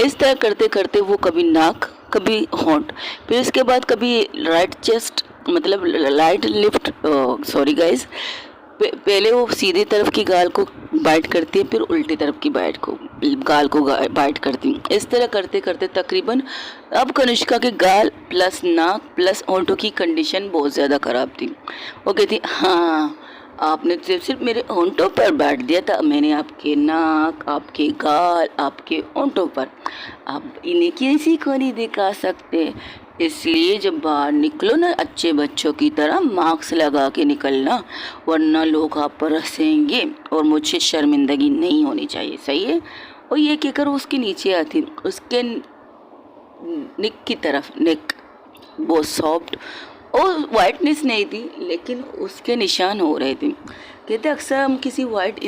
इस तरह करते करते वो कभी नाक कभी होंठ, फिर इसके बाद कभी राइट चेस्ट मतलब राइट लिफ्ट, सॉरी गाइज, पहले वो सीधी तरफ की गाल को बाइट करती है, फिर उल्टी तरफ की गाल को बाइट करती है। इस तरह करते करते तकरीबन अब कनिष्का के गाल प्लस नाक प्लस होंठों की कंडीशन बहुत ज़्यादा ख़राब थी। वो कहती, हाँ आपने सिर्फ मेरे होंठों पर बांट दिया था, मैंने आपके नाक, आपके गाल, आपके होंठों पर, आप इन्हें किसी को नहीं दिखा सकते। इसलिए जब बाहर निकलो ना अच्छे बच्चों की तरह मास्क लगा के निकलना, वरना लोग आप पर हंसेंगे और मुझे शर्मिंदगी नहीं होनी चाहिए, सही है। और ये कहकर उसके नीचे आती, उसके नेक की तरफ, नेक बहुत सॉफ्ट और वाइटनेस नहीं थी, लेकिन उसके निशान हो रहे थे। कहते अक्सर हम किसी वाइट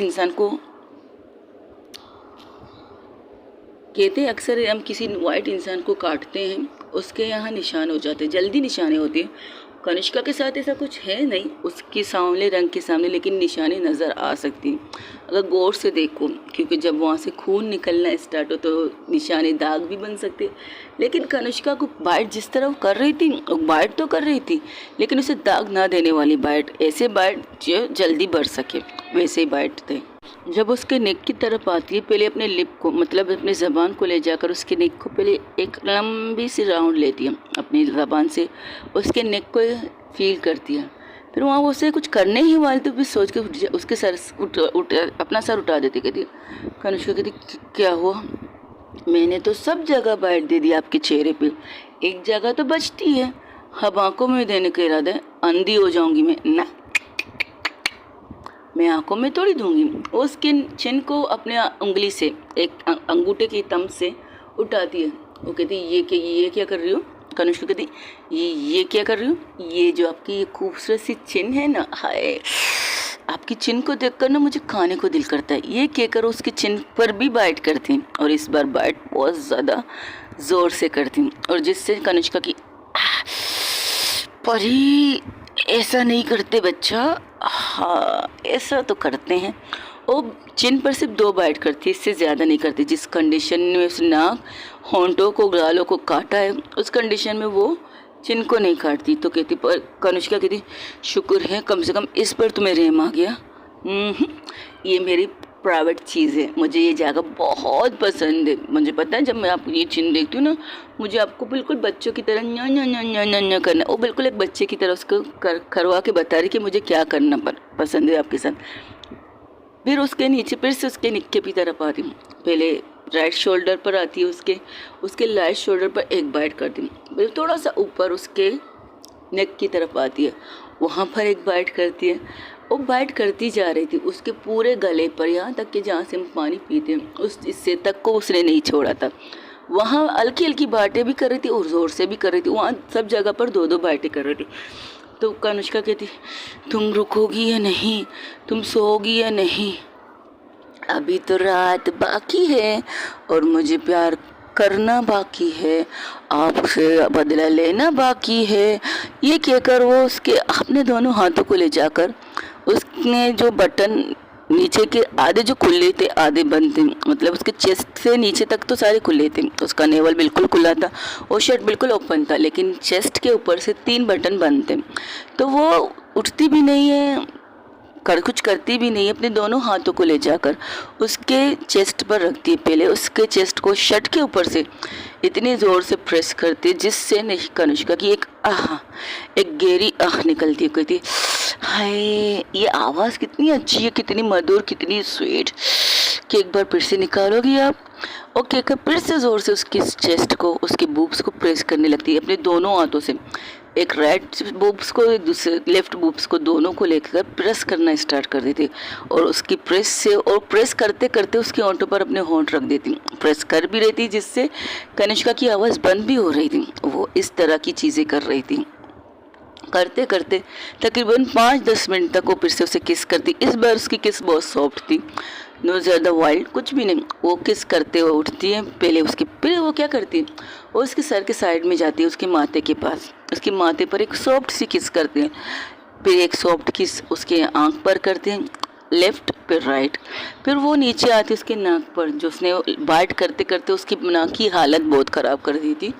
इंसान को काटते हैं, उसके यहाँ निशान हो जाते हैं, जल्दी निशाने होते हैं। कनिष्का के साथ ऐसा कुछ है नहीं, उसके सांवले रंग के सामने लेकिन निशाने नज़र आ सकती हैं अगर गौर से देखो, क्योंकि जब वहाँ से खून निकलना स्टार्ट हो तो निशाने दाग भी बन सकते हैं। लेकिन कनिष्का को बाइट जिस तरह वो कर रही थी, बाइट तो कर रही थी लेकिन उसे दाग ना देने वाली बाइट, ऐसे बाइट जो जल्दी बढ़ सके वैसे ही बाइट थे। जब उसके नेक की तरफ आती है, पहले अपने लिप को मतलब अपने ज़बान को ले जाकर उसके नेक को पहले एक लंबी सी राउंड लेती है अपनी ज़बान से, उसके नेक को फील करती है। फिर वहाँ वो उसे कुछ करने ही वाली तो फिर सोच के उसके सर अपना सर उठा देती, कहती कनिष्का, कहती क्या हुआ, मैंने तो सब जगह बाइट दे दी आपके चेहरे पे, एक जगह तो बचती है। अब आँखों में देने का इरादा है, अंधी हो जाऊँगी मैं आंखों में तोड़ी दूंगी। उसके चिन को अपने उंगली से एक अंगूठे की तम से उठाती है। वो कहती ये क्या कर रही हो। कनिष्का कहती ये क्या कर रही हो, ये जो आपकी ये खूबसूरत सी चिन है ना, हाय आपकी चिन को देखकर ना मुझे खाने को दिल करता है। ये कहकर उसकी चिन पर भी बाइट करती हैं और इस बार बाइट बहुत ज़्यादा ज़ोर से करती हैं, और जिससे कनिष्का की परी ऐसा नहीं करते बच्चा, हाँ ऐसा तो करते हैं। वो चिन पर सिर्फ 2 बाइट करती है, इससे ज़्यादा नहीं करती। जिस कंडीशन में उस नाक होंठों को गालों को काटा है उस कंडीशन में वो चिन को नहीं काटती। तो कहती, पर कनिष्का कहती शुक्र है कम से कम इस पर तुम्हें रहम आ गया। ये मेरी प्राइवेट चीज़ है, मुझे ये जगह बहुत पसंद है। मुझे पता है जब मैं आपको ये चिन्ह देखती हूँ ना, मुझे आपको बिल्कुल बच्चों की तरह न्या न्या न्या न्या न्या न्या करना। वो बिल्कुल एक बच्चे की तरह उसको करवा के बता रही कि मुझे क्या करना पसंद है आपके साथ। फिर उसके नीचे फिर से उसके निक्के की तरफ आती हूँ, पहले राइट शोल्डर पर आती है, उसके राइट शोल्डर पर एक बाइट करती हूँ, फिर थोड़ा सा ऊपर उसके नेक की तरफ आती है, वहाँ पर एक बाइट करती है। वो बाइट करती जा रही थी उसके पूरे गले पर, यहाँ तक कि जहाँ से हम पानी पीते हैं उस हिस्से तक को उसने नहीं छोड़ा था। वहाँ हल्की हल्की बाइटें भी कर रही थी और ज़ोर से भी कर रही थी, वहाँ सब जगह पर 2-2 बाइटें कर रही थी। तो कनिष्का कहती तुम रुकोगी या नहीं, तुम सोओगी या नहीं, अभी तो रात बाकी है और मुझे प्यार करना बाकी है, आपसे बदला लेना बाकी है। ये कहकर वो उसके अपने दोनों हाथों को ले जाकर उसने जो बटन नीचे के आधे जो खुले थे आधे बंद थे, मतलब उसके चेस्ट से नीचे तक तो सारे खुले थे, उसका नेवल बिल्कुल खुला था, वो शर्ट बिल्कुल ओपन था, लेकिन चेस्ट के ऊपर से 3 बटन बंद थे। तो वो उठती भी नहीं है, कुछ करती भी नहीं है, अपने दोनों हाथों को ले जाकर उसके चेस्ट पर रखती है। पहले उसके चेस्ट को शर्ट के ऊपर से इतनी ज़ोर से प्रेस करती है जिससे कनिष्का की एक गहरी आह निकलती है। कहती हाय ये आवाज़ कितनी अच्छी है, कितनी मधुर, कितनी स्वीट, कि एक बार फिर से निकालोगी आप। और कहकर फिर से ज़ोर से उसकी चेस्ट को, उसके बूब्स को प्रेस करने लगती है अपने दोनों हाथों से, एक राइट बूब्स को एक दूसरे लेफ्ट बूब्स को, दोनों को लेकर प्रेस करना स्टार्ट कर देती और उसकी प्रेस से और प्रेस करते करते उसके होंठों पर अपने होंठ रख देती, प्रेस कर भी रही थी जिससे कनिष्का की आवाज़ बंद भी हो रही थी। वो इस तरह की चीज़ें कर रही थी। करते करते तकरीबन 5-10 मिनट तक वो फिर से उसे किस करती। इस बार उसकी किस बहुत सॉफ्ट थी, नो ज़्यादा वाइल्ड कुछ भी नहीं। वो किस करते हुए उठती है, फिर वो क्या करती है, वो उसके सर के साइड में जाती है, उसके माथे के पास, उसके माथे पर एक सॉफ्ट सी किस करते हैं, फिर एक सॉफ्ट किस उसके आँख पर करते हैं, लेफ्ट फिर राइट। फिर वो नीचे आती उसके नाक पर, जो उसने बाइट करते करते उसकी नाक की हालत बहुत ख़राब कर दी थी,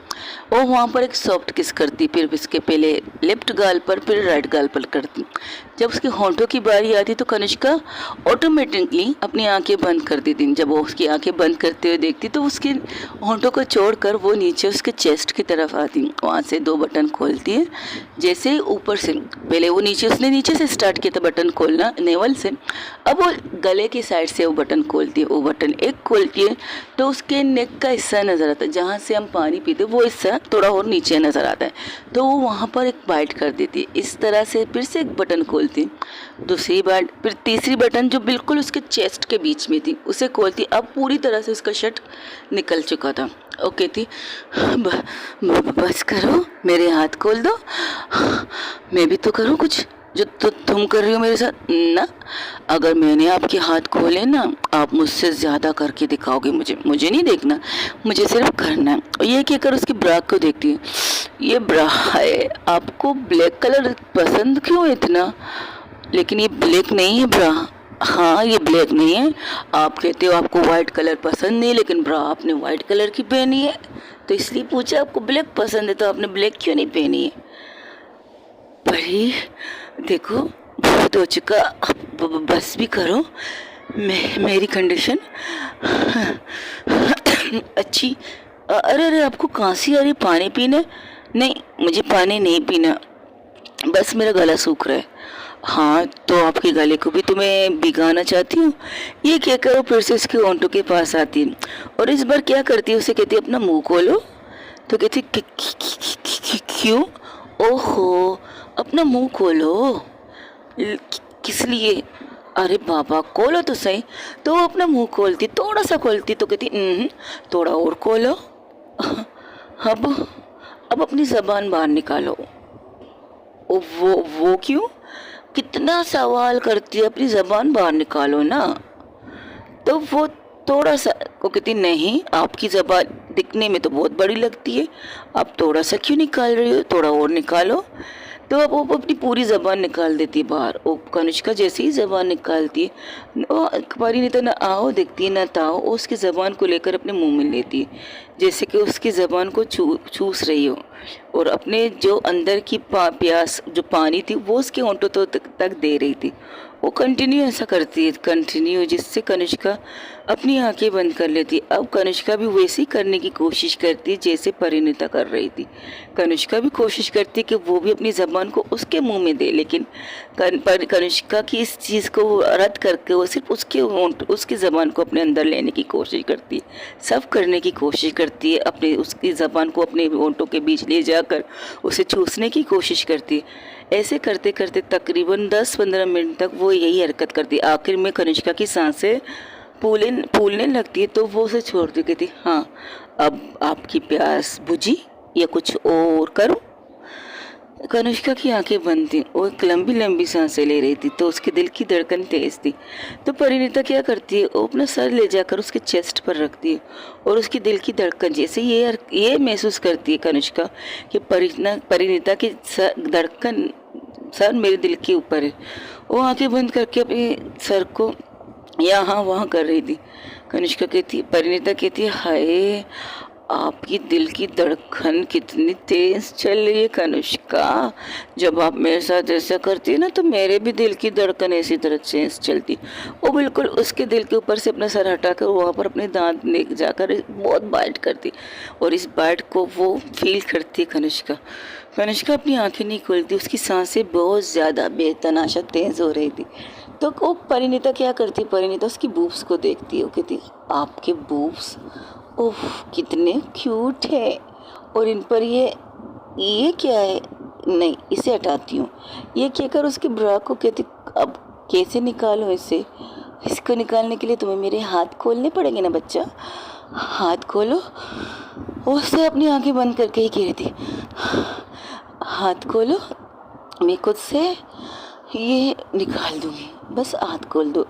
वो वहाँ पर एक सॉफ्ट किस करती। फिर इसके पहले लेफ्ट गाल पर फिर राइट गाल पर करती। जब उसके होंठों की बारी आती तो कनिष्का ऑटोमेटिकली अपनी आंखें बंद कर देती। जब वो उसकी आंखें बंद करते हुए देखती तो उसके होंठों को छोड़कर वो नीचे उसके चेस्ट की तरफ आती, वहाँ से 2 बटन खोलती है। जैसे ही ऊपर से, पहले वो उसने नीचे से स्टार्ट किया था बटन खोलना नेवल से, अब वो गले की साइड से वो बटन खोलती है। वो बटन एक खोलती है तो उसके नेक का हिस्सा नज़र आता है, जहाँ से हम पानी पीते वो हिस्सा थोड़ा और नीचे नज़र आता है, तो वो वहाँ पर एक बाइट कर देती है। इस तरह से फिर से एक बटन खोलती, दूसरी बाइट, फिर तीसरी बटन जो बिल्कुल उसके चेस्ट के बीच में थी उसे खोलती। अब पूरी तरह से उसका शर्ट निकल चुका था, वो कहती बस करो, मेरे हाथ खोल दो, मैं भी तो करूँ कुछ जो तुम कर रही हो मेरे साथ ना। अगर मैंने आपके हाथ खोले ना, आप मुझसे ज़्यादा करके दिखाओगे, मुझे नहीं देखना, मुझे सिर्फ करना है। और ये कहकर उसकी ब्रा को देखती है, ये ब्रा है, आपको ब्लैक कलर पसंद क्यों इतना? लेकिन ये ब्लैक नहीं है ब्रा। हाँ, ये ब्लैक नहीं है। आप कहते हो आपको वाइट कलर पसंद नहीं, लेकिन ब्रा आपने वाइट कलर की पहनी है, तो इसलिए पूछा आपको ब्लैक पसंद है तो आपने ब्लैक क्यों नहीं पहनी है। परी देखो, बहुत हो चुका, अब बस भी करो, मेरी कंडीशन अच्छी। अरे अरे, आपको खांसी आ रही, पानी पीना? नहीं, मुझे पानी नहीं पीना, बस मेरा गला सूख रहा है। हाँ, तो आपके गले को भी तुम्हें भिगाना चाहती हूँ। ये क्या करो, फिर से उसके होंठों के पास आती है और इस बार क्या करती है, उसे कहती है अपना मुंह खोलो। तो कहती क्यों? ओहो, अपना मुंह खोलो। किस लिए? अरे बाबा, खोलो तो सही। तो वो अपना मुंह खोलती, थोड़ा सा खोलती, तो कहती थोड़ा और खोलो। अब अपनी जबान बाहर निकालो। वो क्यों? कितना सवाल करती है, अपनी जबान बाहर निकालो ना। तो वो थोड़ा सा को कहती, नहीं, आपकी जबान दिखने में तो बहुत बड़ी लगती है, आप थोड़ा सा क्यों निकाल रही हो, थोड़ा और निकालो। तो अब वो अपनी पूरी जबान निकाल देती है बाहर। वो कनिष्का जैसे ही जबान निकालती है, वो परिणीता ना आओ देखती है ना ताओ, उसकी जबान को लेकर अपने मुंह में लेती है, जैसे कि उसकी जबान को चूस रही हो, और अपने जो अंदर की प्यास जो पानी थी वो उसके होंठों तक दे रही थी। वो कंटिन्यू ऐसा करती है, कंटिन्यू, जिससे कनिष्का अपनी आंखें बंद कर लेती। अब कनिष्का भी वैसे ही करने की कोशिश करती है जैसे परिणीता कर रही थी। कनिष्का भी कोशिश करती है कि वो भी अपनी ज़बान को उसके मुंह में दे, लेकिन कनिष्का की इस चीज़ को रद्द करके वो सिर्फ उसकी ज़बान को अपने अंदर लेने की कोशिश करती है, सब करने की कोशिश करती है, अपने उसकी ज़बान को अपने होंठों के बीच ले जाकर उसे चूसने की कोशिश करती है। ऐसे करते करते तकरीबन 10-15 मिनट तक वो यही हरकत करती। आखिर में कनिष्का की सांसें फूलने लगती है, तो वो उसे छोड़ती, कहती, हाँ, अब आपकी प्यास बुझी या कुछ और करूं? कनिष्का की आंखें बंद थी, वो एक लंबी लंबी सांसें ले रही थी, तो उसके दिल की धड़कन तेज थी। तो परिणीता क्या करती है, वो अपना सर ले जाकर उसके चेस्ट पर रखती है, और उसकी दिल की धड़कन जैसे ये महसूस करती है कनिष्का कि परिणीता की धड़कन सर मेरे दिल के ऊपर है। वो आंखें बंद करके अपने सर को यहाँ वहाँ कर रही थी। कनिष्का कहती, परिणीता कहती है, हाय, आपकी दिल की धड़कन कितनी तेज चल रही है कनिष्का। जब आप मेरे साथ ऐसा करती है ना, तो मेरे भी दिल की धड़कन ऐसी तरह तेज चलती। वो बिल्कुल उसके दिल के ऊपर से अपना सर हटाकर वहाँ पर अपने दांत ले जाकर बहुत बाइट करती, और इस बाइट को वो फील करती है कनिष्का। कनिष्का अपनी आंखें नहीं खोलती, उसकी सांसें बहुत ज़्यादा बेतनाशा तेज हो रही थी। तो वो परिणीता क्या करती, परिणीता उसकी बूब्स को देखती है, वो कहती, आपके बूब्स, ओह कितने क्यूट है, और इन पर ये क्या है? नहीं, इसे हटाती हूँ। ये कहकर उसके ब्रा को कहती, अब कैसे निकालूं इसे? इसको निकालने के लिए तुम्हें मेरे हाथ खोलने पड़ेंगे ना बच्चा, हाथ खोलो। उससे अपनी आंखें बंद करके ही कह रही थी, हाथ खोलो, मैं खुद से ये निकाल दूंगी, बस हाथ खोल दो।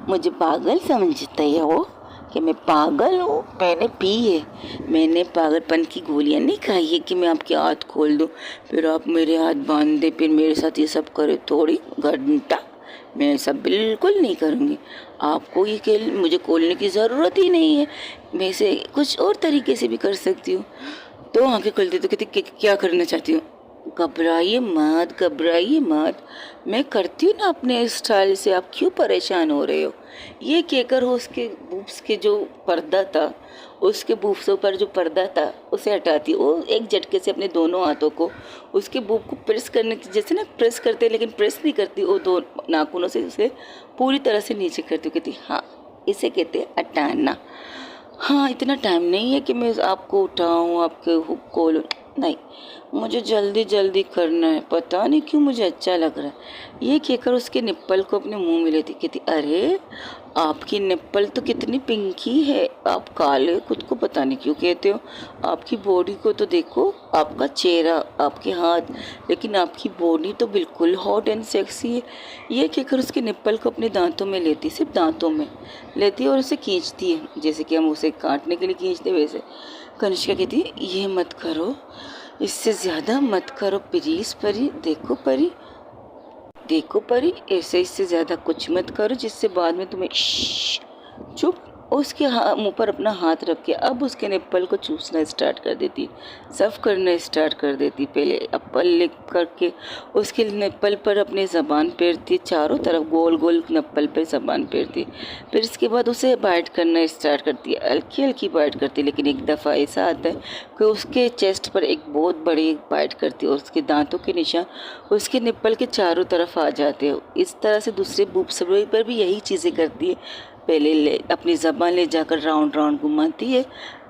मुझे पागल समझते हो कि मैं पागल हूँ? मैंने पी है, मैंने पागलपन की गोलियाँ नहीं खाई है कि मैं आपके हाथ खोल दूँ, फिर आप मेरे हाथ बांध दे, फिर मेरे साथ ये सब करे थोड़ी घंटा। मैं ऐसा बिल्कुल नहीं करूँगी। आपको ये खेल मुझे खोलने की ज़रूरत ही नहीं है, मैं इसे कुछ और तरीके से भी कर सकती हूँ। तो आंखें खोलती तो कहती, क्या करना चाहती हूँ? घबराइए मत, घबराइए मत, मैं करती हूँ ना अपने स्टाइल से, आप क्यों परेशान हो रहे हो? ये कहकर वो उसके बूब्स के जो पर्दा था, उसके बूब्सों पर जो पर्दा था उसे हटाती। वो एक झटके से अपने दोनों हाथों को उसके बूब को प्रेस करने की, जैसे ना प्रेस करते, लेकिन प्रेस नहीं करती, वो दो नाखूनों से उसे पूरी तरह से नीचे करती। कहती, हाँ, इसे कहते हैं हटाना। हाँ, इतना टाइम नहीं है कि मैं आपको उठाऊँ, आपके हुक खोलूँ, नहीं, मुझे जल्दी जल्दी करना है, पता नहीं क्यों मुझे अच्छा लग रहा है। ये कहकर उसके निप्पल को अपने मुंह में लेती, कहती, अरे आपकी निप्पल तो कितनी पिंकी है, आप काले खुद को पता नहीं क्यों कहते हो। आपकी बॉडी को तो देखो, आपका चेहरा, आपके हाथ, लेकिन आपकी बॉडी तो बिल्कुल हॉट एंड सेक्सी है। ये कहकर उसके निप्पल को अपने दांतों में लेती, सिर्फ दांतों में लेती है और उसे खींचती है, जैसे कि हम उसे काटने के लिए खींचते वैसे। कनिष्का कहती है ये मत करो, इससे ज़्यादा मत करो प्लीज़ परी, देखो परी, देखो परी, ऐसे इससे ज़्यादा कुछ मत करो जिससे बाद में तुम्हें चुप। उसके मुंह पर अपना हाथ रख के अब उसके निप्पल को चूसना स्टार्ट कर देती, सर्व करना स्टार्ट कर देती। पहले एप्पल लिख करके उसके निप्पल पर अपनी ज़बान फेरती, चारों तरफ गोल गोल निप्पल पर ज़बान फेरती। फिर इसके बाद उसे बाइट करना स्टार्ट करती है, हल्की हल्की बाइट करती है। लेकिन एक दफ़ा ऐसा आता है कि उसके चेस्ट पर एक बहुत बड़ी बाइट करती है और उसके दांतों के निशान उसके निप्पल के चारों तरफ आ जाते हैं। इस तरह से दूसरे बूब सब्वे पर भी यही चीज़ें करती है। पहले अपनी ज़बान ले जाकर राउंड राउंड घुमाती है।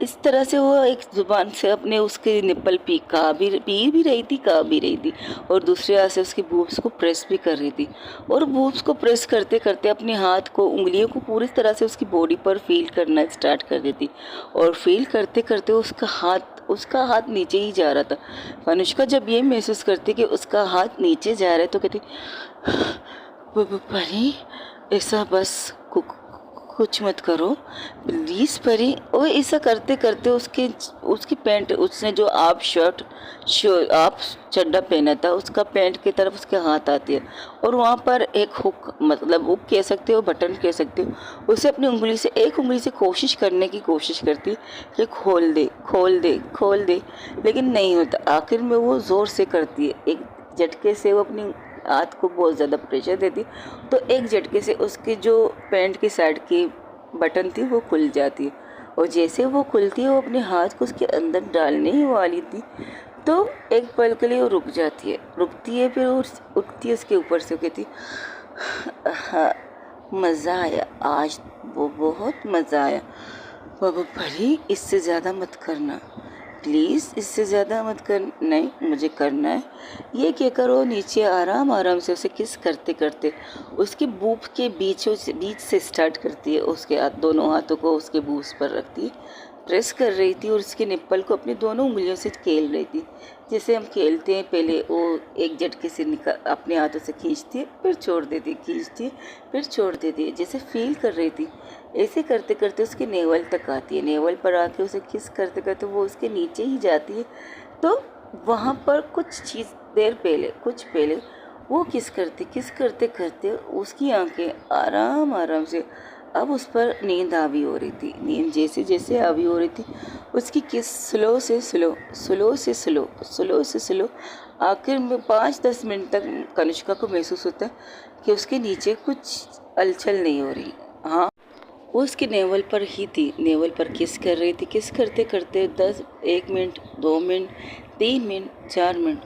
इस तरह से वो एक ज़ुबान से अपने उसके निप्पल पी भी रही थी, का भी रही थी, और दूसरे हाथ से उसके बूब्स को प्रेस भी कर रही थी। और बूब्स को प्रेस करते करते अपने हाथ को, उंगलियों को पूरी तरह से उसकी बॉडी पर फील करना स्टार्ट कर देती। और फील करते करते उसका हाथ नीचे ही जा रहा था। अनुष्का जब ये महसूस करती कि उसका हाथ नीचे जा रहा है तो कहती परी ऐसा बस कुछ मत करो प्लीज़ परी। और ऐसा करते करते उसकी पैंट, उसने जो आप आप चड्डा पहना था, उसका पैंट की तरफ उसके हाथ आती है और वहाँ पर एक हुक, मतलब हुक कह सकते हो, बटन कह सकते हो, उसे अपनी एक उंगली से कोशिश करने की कोशिश करती कि खोल दे खोल दे खोल दे, लेकिन नहीं होता। आखिर में वो ज़ोर से करती है, एक झटके से वो अपनी हाथ को बहुत ज़्यादा प्रेशर देती, तो एक झटके से उसकी जो पैंट की साइड की बटन थी वो खुल जाती है। और जैसे वो खुलती है, वो अपने हाथ को उसके अंदर डालने ही वाली थी तो एक पल के लिए वो रुक जाती है, रुकती है, फिर वो उठती है उसके ऊपर से, कहती हाँ मज़ा आया आज, वो बहुत मज़ा आया। बाबा परी इससे ज़्यादा मत करना प्लीज़, इससे ज़्यादा मत कर, नहीं मुझे करना है। ये कहकर वो नीचे आराम आराम से उसे किस करते करते उसके बूब के बीच से स्टार्ट करती है। उसके दोनों हाथों को उसके बूब्स पर रखती है, प्रेस कर रही थी और उसके निप्पल को अपनी दोनों उंगलियों से खेल रही थी, जैसे हम खेलते हैं। पहले वो एक झटके से अपने हाथों से खींचती है, फिर छोड़ देती, खींचती है, फिर छोड़ देती है, जैसे फील कर रही थी। ऐसे करते करते उसके नेवल तक आती है, नेवल पर आके उसे किस करते करते वो उसके नीचे ही जाती है। तो वहाँ पर कुछ पहले वो किस करते करते उसकी आंखें आराम आराम से अब उस पर नींद हावी हो रही थी। नींद जैसे जैसे हावी हो रही थी, उसकी किस स्लो से स्लो आखिर में 5-10 मिनट तक कनिष्का को महसूस होता है कि उसके नीचे कुछ हलचल नहीं हो रही। हाँ, वो उसके नेवल पर ही थी, नेवल पर किस कर रही थी। किस करते करते 1 मिनट, 2 मिनट, 3 मिनट, 4 मिनट,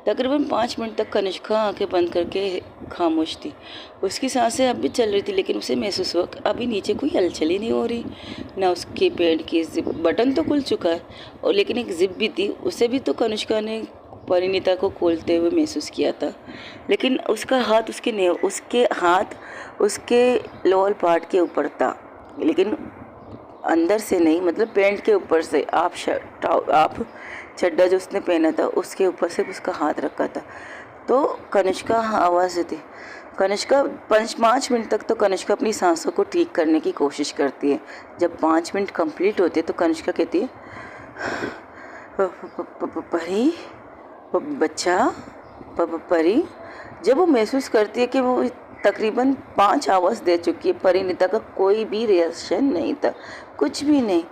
तकरीबन 5 मिनट तक कनिष्का आंखें बंद करके खामोश थी। उसकी सांसें अब भी चल रही थी, लेकिन उसे महसूस हुआ अभी नीचे कोई हलचल ही नहीं हो रही। ना उसके पैंट की जिप, बटन तो खुल चुका है, और लेकिन एक जिप भी थी, उसे भी तो कनिष्का ने परिणीता को खोलते हुए महसूस किया था। लेकिन उसका हाथ उसके लोअर पार्ट के ऊपर था, लेकिन अंदर से नहीं, मतलब पैंट के ऊपर से, आप चड्डा जो उसने पहना था उसके ऊपर से उसका हाथ रखा था। तो कनिष्का आवाज़ थी, कनिष्का 5 मिनट तक तो कनिष्का अपनी सांसों को ठीक करने की कोशिश करती है। जब 5 मिनट कंप्लीट होते तो कनिष्का कहती है परी बच्चा, परी। जब वो महसूस करती है कि वो तकरीबन 5 आवाज़ दे चुकी है, परिणीता का कोई भी रिएक्शन नहीं था, कुछ भी नहीं,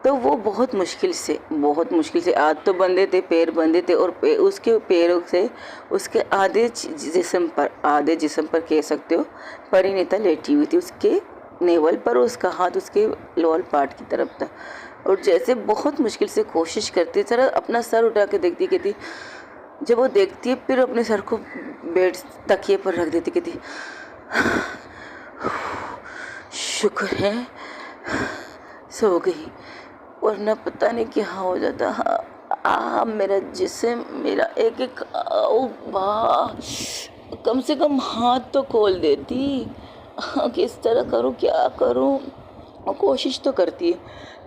तो वो बहुत मुश्किल से हाथ तो बंधे थे, पैर बंधे थे, और उसके पैरों से उसके आधे जिस्म पर कह सकते हो परिणीता लेटी हुई थी, उसके नेवल पर, उसका हाथ उसके लोअर पार्ट की तरफ था। और जैसे बहुत मुश्किल से कोशिश करती, जरा अपना सर उठा के देखती, कहती, जब वो देखती है फिर अपने सर को बेड तकिए पर रख देती, कहती शुक्र है सो गई, वरना पता नहीं क्या हो जाता। हाँ मेरा जिस्म, मेरा एक कम से कम हाथ तो खोल देती, हाँ, किस तरह करूँ, क्या करूँ। और कोशिश तो करती है,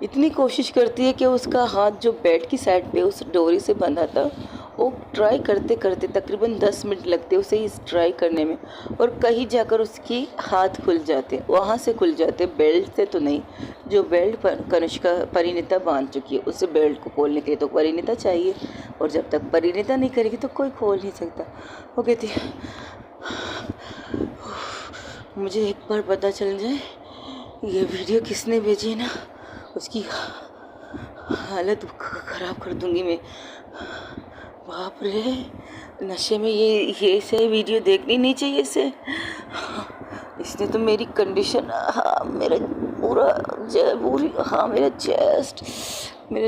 इतनी कोशिश करती है कि उसका हाथ जो बेड की साइड पे उस डोरी से बंधा था, वो ट्राई करते करते तकरीबन 10 मिनट लगते उसे इस ट्राई करने में, और कहीं जाकर उसकी हाथ खुल जाते, वहाँ से खुल जाते, बेल्ट से तो नहीं। जो बेल्ट पर कनिष्का परिणीता बांध चुकी है, उसे बेल्ट को खोलने के लिए तो परिणीता चाहिए, और जब तक परिणीता नहीं करेगी तो कोई खोल नहीं सकता। वो कहती है, मुझे एक बार पता चल जाए ये वीडियो किसने भेजी है ना, उसकी हालत ख़राब कर दूंगी मैं। बाप रे, नशे में ये से वीडियो देखनी नहीं चाहिए इसे। इसने तो मेरी कंडीशन, हाँ मेरा पूरा पूरी, हाँ मेरे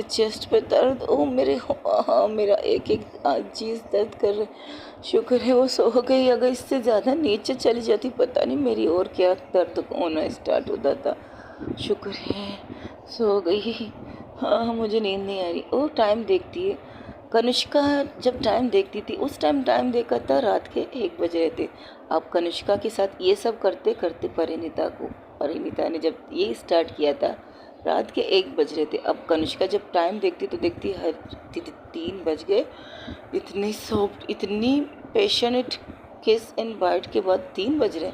चेस्ट पे दर्द, ओ मेरे, हाँ मेरा एक एक चीज़ दर्द कर रहा। शुक्र है वो सो गई, अगर इससे ज़्यादा नीचे चली जाती पता नहीं मेरी और क्या दर्द होना स्टार्ट होता था। शुक्र है सो गई। हाँ मुझे नींद नहीं आ रही। ओ टाइम देखती है कनिष्का, जब टाइम देखती थी उस टाइम देखा था रात के 1 बज रहे थे। अब कनिष्का के साथ ये सब करते करते परिणीता ने जब ये स्टार्ट किया था रात के 1 बज रहे थे। अब कनिष्का जब टाइम देखती तो देखती हर 3 बज गए। इतनी सॉफ्ट, इतनी पैशनेट किस एंड बाइट के बाद 3 बज रहे।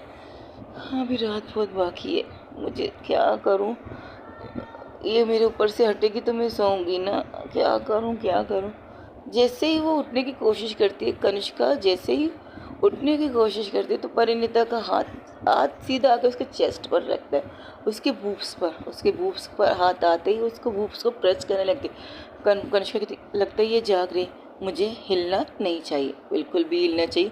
हाँ अभी रात बहुत बाकी है, मुझे क्या करूँ। ये मेरे ऊपर से हटेगी तो मैं सोऊंगी ना, क्या करूँ। जैसे ही वो उठने की कोशिश करती है कनिष्का, जैसे ही उठने की कोशिश करती है तो परिणीता का हाथ सीधा आकर उसके चेस्ट पर रखता है, उसके बूब्स पर हाथ आते ही उसको बूब्स को प्रेस करने लगती। कनिष्का कहती, लगता है ये जाग रही, मुझे हिलना नहीं चाहिए, बिल्कुल भी हिलना चाहिए,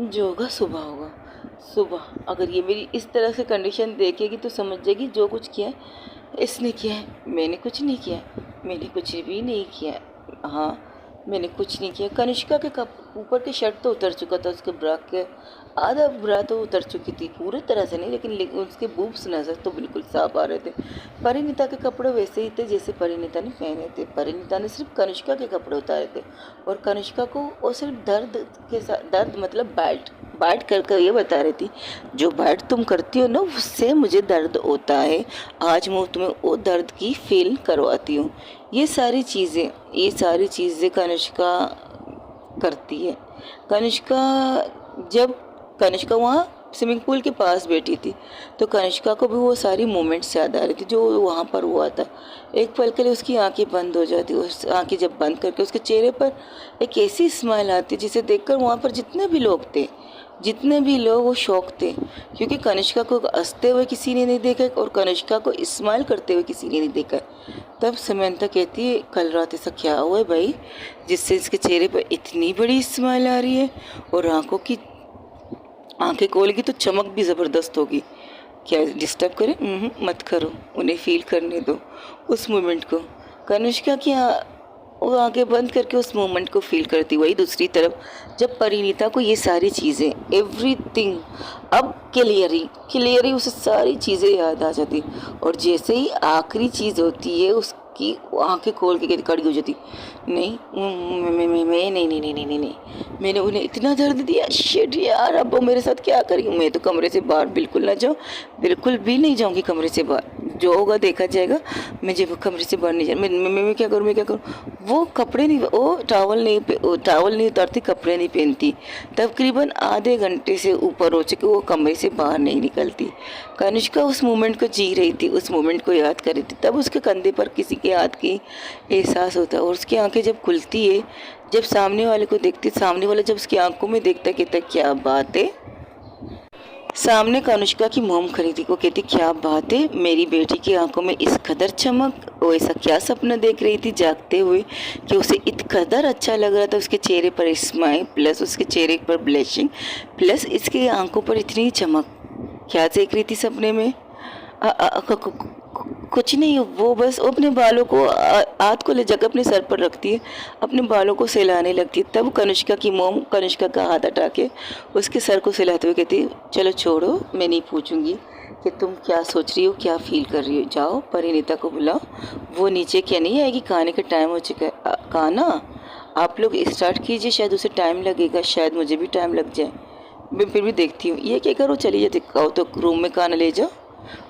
जो होगा सुबह। अगर ये मेरी इस तरह से कंडीशन देखेगी तो समझ जाएगी जो कुछ किया है इसने किया है, मैंने कुछ नहीं किया, मैंने कुछ भी नहीं किया। हाँ मैंने कुछ नहीं किया। कनिष्का के ऊपर की शर्ट तो उतर चुका था, उसके ब्रा के आधा ब्रा तो उतर चुकी थी, पूरी तरह से नहीं, लेकिन उसके बूब्स नज़र तो बिल्कुल साफ आ रहे थे। परिणीता के कपड़े वैसे ही थे जैसे परिणीता ने पहने थे। परिणीता ने सिर्फ कनिष्का के कपड़े उतारे थे, और कनिष्का को वो सिर्फ दर्द मतलब बाइट कर ये बता रही थी, जो बाइट तुम करती हो ना उससे मुझे दर्द होता है, आज मैं तुम्हें वो दर्द की फील करवाती हूँ। ये सारी चीज़ें कनिष्का करती है। जब कनिष्का वहाँ स्विमिंग पूल के पास बैठी थी तो कनिष्का को भी वो सारी मोमेंट्स याद आ रही थी जो वहाँ पर हुआ था। एक पल के लिए उसकी आंखें बंद हो जाती, उस आंखें जब बंद करके उसके चेहरे पर एक ऐसी स्माइल आती जिसे देखकर वहाँ पर जितने भी लोग वो शौक थे, क्योंकि कनिष्का को हंसते हुए किसी ने नहीं देखा और कनिष्का को स्माइल करते हुए किसी ने नहीं देखा। तब समंता कहती है, कल रात ऐसा क्या हुआ है भाई जिससे इसके चेहरे पर इतनी बड़ी स्माइल आ रही है, और आंखें खोलेगी तो चमक भी ज़बरदस्त होगी। क्या डिस्टर्ब करें? मत करो, उन्हें फील करने दो उस मोमेंट को। कनिष्का की वो आंखें बंद करके उस मोमेंट को फील करती। वही दूसरी तरफ जब परिणीता को ये सारी चीज़ें एवरीथिंग अब क्लियरली उसे सारी चीज़ें याद आ जाती, और जैसे ही आखिरी चीज़ होती है उसकी आंखें खोल के खड़ी हो जाती। नहीं नहीं, मैंने उन्हें इतना दर्द दिया, शिट यार, अब वो मेरे साथ क्या करेगी। मैं तो कमरे से बाहर बिल्कुल ना जाऊँ, बिल्कुल भी नहीं जाऊँगी कमरे से बाहर, जो होगा देखा जाएगा। मैं जब कमरे से बाहर नहीं जा, मैं क्या करूँ। वो कपड़े नहीं, वो टावल नहीं उतारती, कपड़े नहीं पहनती। तकरीबन आधे घंटे से ऊपर हो चुके वो कमरे से बाहर नहीं निकलती। कनिष्का उस मोमेंट को जी रही थी, उस मोमेंट को याद कर रही थी। तब उसके कंधे पर किसी के हाथ की एहसास होता है, और उसकी आंखें जब खुलती है, जब सामने वाले को देखती, सामने वाला जब उसकी आंखों में देखता, कहता क्या बात है। सामने कनिष्का की मोम खड़ी थी, वो कहती क्या बात है, मेरी बेटी की आंखों में इस कदर चमक, वो ऐसा क्या सपना देख रही थी जागते हुए कि उसे इत कदर अच्छा लग रहा था। उसके चेहरे पर स्माइल प्लस उसके चेहरे पर ब्लशिंग प्लस इसकी आंखों पर इतनी चमक, क्या देख रही थी सपने में? कुछ नहीं, वो बस अपने बालों को हाथ को ले जाकर अपने सर पर रखती है, अपने बालों को सहलाने लगती है। तब कनिष्का की मोम कनिष्का का हाथ हटा के उसके सर को सहलाते हुए कहती है, चलो छोड़ो, मैं नहीं पूछूंगी कि तुम क्या सोच रही हो, क्या फील कर रही हो, जाओ परिणीता को बुलाओ, वो नीचे क्या नहीं आएगी, खाने का टाइम हो चुका है। खाना आप लोग स्टार्ट कीजिए, शायद उसे टाइम लगेगा, शायद मुझे भी टाइम लग जाए। मैं फिर भी देखती हूँ। ये क्या करो, चली जाती, कहो तो रूम में खाना ले जाओ,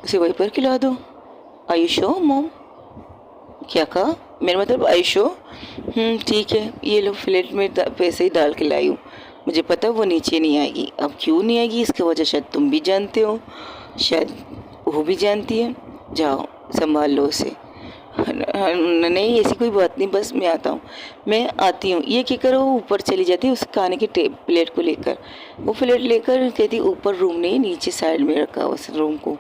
उसे वहीं पर खिला दो। आयुषो मोम, क्या कहा? मेरा मतलब आयुषो, ठीक है, ये लो प्लेट में पैसे ही डाल के लाई हूँ। मुझे पता वो नीचे नहीं आएगी। अब क्यों नहीं आएगी इसकी वजह शायद तुम भी जानते हो, शायद वो भी जानती है। जाओ संभाल लो उसे। नहीं ऐसी कोई बात नहीं, बस मैं आता हूँ, मैं आती हूँ। ये क्या करो, वो ऊपर चली जाती है उस खाने की प्लेट को लेकर। वो प्लेट लेकर कहती ऊपर रूम नहीं, नीचे साइड में रखा उस रूम को।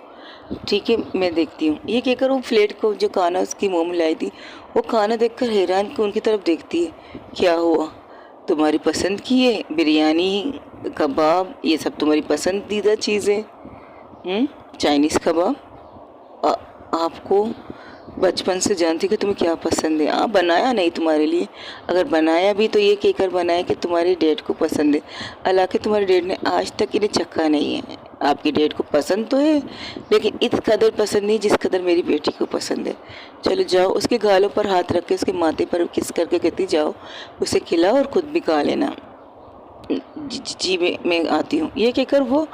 ठीक है, मैं देखती हूँ। ये क्या करो, प्लेट को जो खाना उसकी मोम लाई थी, वो खाना देखकर हैरान को उनकी तरफ देखती है। क्या हुआ, तुम्हारी पसंद की है? बिरयानी, कबाब, ये सब तुम्हारी पसंदीदा चीज़ें? चाइनीज़ कबाब। आपको बचपन से जानती कि तुम्हें क्या पसंद है। बनाया नहीं तुम्हारे लिए, अगर बनाया भी तो ये कहकर बनाया कि तुम्हारे डैड को पसंद है। हालांकि तुम्हारे डैड ने आज तक इन्हें चखा नहीं है। आपके डैड को पसंद तो है, लेकिन इस कदर पसंद नहीं जिस कदर मेरी बेटी को पसंद है। चलो जाओ, उसके गालों पर हाथ रख के उसके माथे पर किस करके कहती, जाओ उसे खिलाओ और खुद भी खा लेना। जी मैं आती हूँ। ये कहकर वो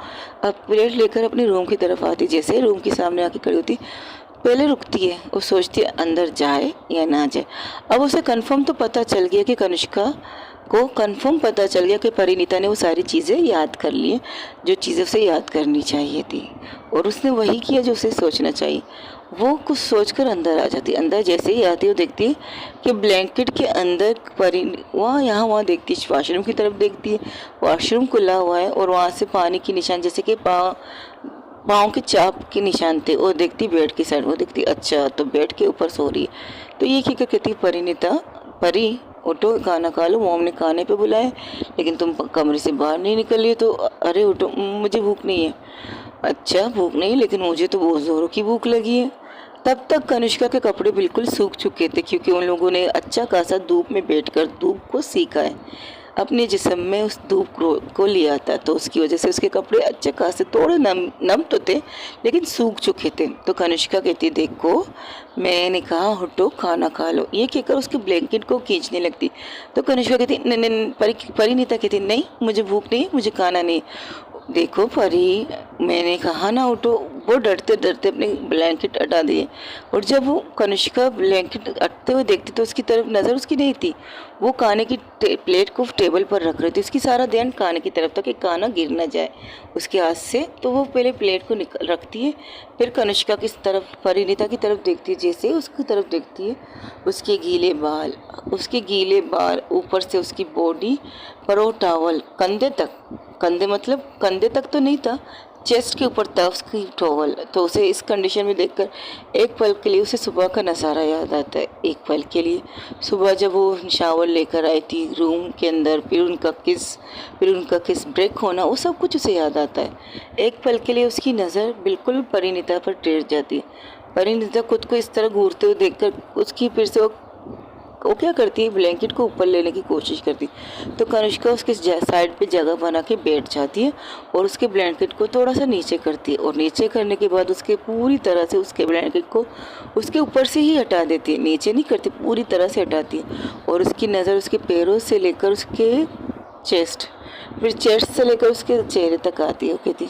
अब प्लेट लेकर अपने रूम की तरफ आती। जैसे रूम के सामने आके खड़ी होती, पहले रुकती है, वो सोचती है अंदर जाए या ना जाए। अब उसे कंफर्म तो पता चल गया कि कनिष्का को कंफर्म पता चल गया कि परिणीता ने वो सारी चीज़ें याद कर ली जो चीज़ें उसे याद करनी चाहिए थी, और उसने वही किया जो उसे सोचना चाहिए। वो कुछ सोचकर अंदर आ जाती। अंदर जैसे ही आती है वो देखती है कि ब्लैंकेट के अंदर वहाँ देखती है, वॉशरूम की तरफ देखती है। वॉशरूम खुला हुआ है और वहाँ से पानी के निशान, जैसे कि पाँव के चाप के निशान थे। और देखती बेड की साइड, वो देखती अच्छा तो बेड के ऊपर सो रही है। तो ये क्या कहती, परिणीता, परी उठो खाना खा लो, मोम ने खाने पे बुलाए लेकिन तुम कमरे से बाहर नहीं निकली हो। तो अरे उठो, मुझे भूख नहीं है। अच्छा भूख नहीं, लेकिन मुझे तो बहुत ज़ोरों की भूख लगी है। तब तक कनिष्का के कपड़े बिल्कुल सूख चुके थे, क्योंकि उन लोगों ने अच्छा खासा धूप में बैठकर धूप को सीखा है, अपने जिस्म में उस धूप को लिया था। तो उसकी वजह से उसके कपड़े अच्छे खासे थोड़े नम तो थे, लेकिन सूख चुके थे। तो कनिष्का कहती, देखो मैंने कहा हटो खाना खा लो। ये कहकर उसके ब्लैंकेट को खींचने लगती। तो कनिष्का कहती, नहीं, परिणीता कहती, नहीं मुझे भूख नहीं, मुझे खाना नहीं। देखो परी, मैंने कहा ना उठो। वो डरते डरते अपने ब्लैंकेट हटा दिए, और जब वो कनिष्का ब्लैंकेट हटते हुए देखती तो उसकी तरफ नज़र उसकी नहीं थी। वो खाने की प्लेट को टेबल पर रख रही थी। उसकी सारा ध्यान खाने की तरफ था कि खाना गिर ना जाए उसके हाथ से। तो वो पहले प्लेट को रखती है, फिर कनिष्का की तरफ, परिणीता की तरफ देखती है। जैसे उसकी तरफ देखती है, उसके गीले बाल, ऊपर से उसकी बॉडी पर वो टॉवल कंधे मतलब कंधे तक तो नहीं था, चेस्ट के ऊपर था उसकी टॉवल। तो उसे इस कंडीशन में देखकर एक पल के लिए उसे सुबह का नज़ारा याद आता है। एक पल के लिए सुबह जब वो शावर लेकर आई थी रूम के अंदर, फिर उनका किस ब्रेक होना, वो सब कुछ उसे याद आता है। एक पल के लिए उसकी नज़र बिल्कुल परिणीता पर टेर जाती है। परिणीता खुद को इस तरह घूरते हुए देखकर उसकी फिर से वो क्या करती है, ब्लैंकेट को ऊपर लेने की कोशिश करती। तो कनिष्का उसके साइड पे जगह बना के बैठ जाती है और उसके ब्लैंकेट को थोड़ा सा नीचे करती है, और नीचे करने के बाद उसके पूरी तरह से उसके ब्लैंकेट को उसके ऊपर से ही हटा देती है। नीचे नहीं करती, पूरी तरह से हटाती है। और उसकी नज़र उसके पैरों से लेकर उसके चेस्ट, फिर चेस्ट से लेकर उसके चेहरे तक आती है। वो कहती,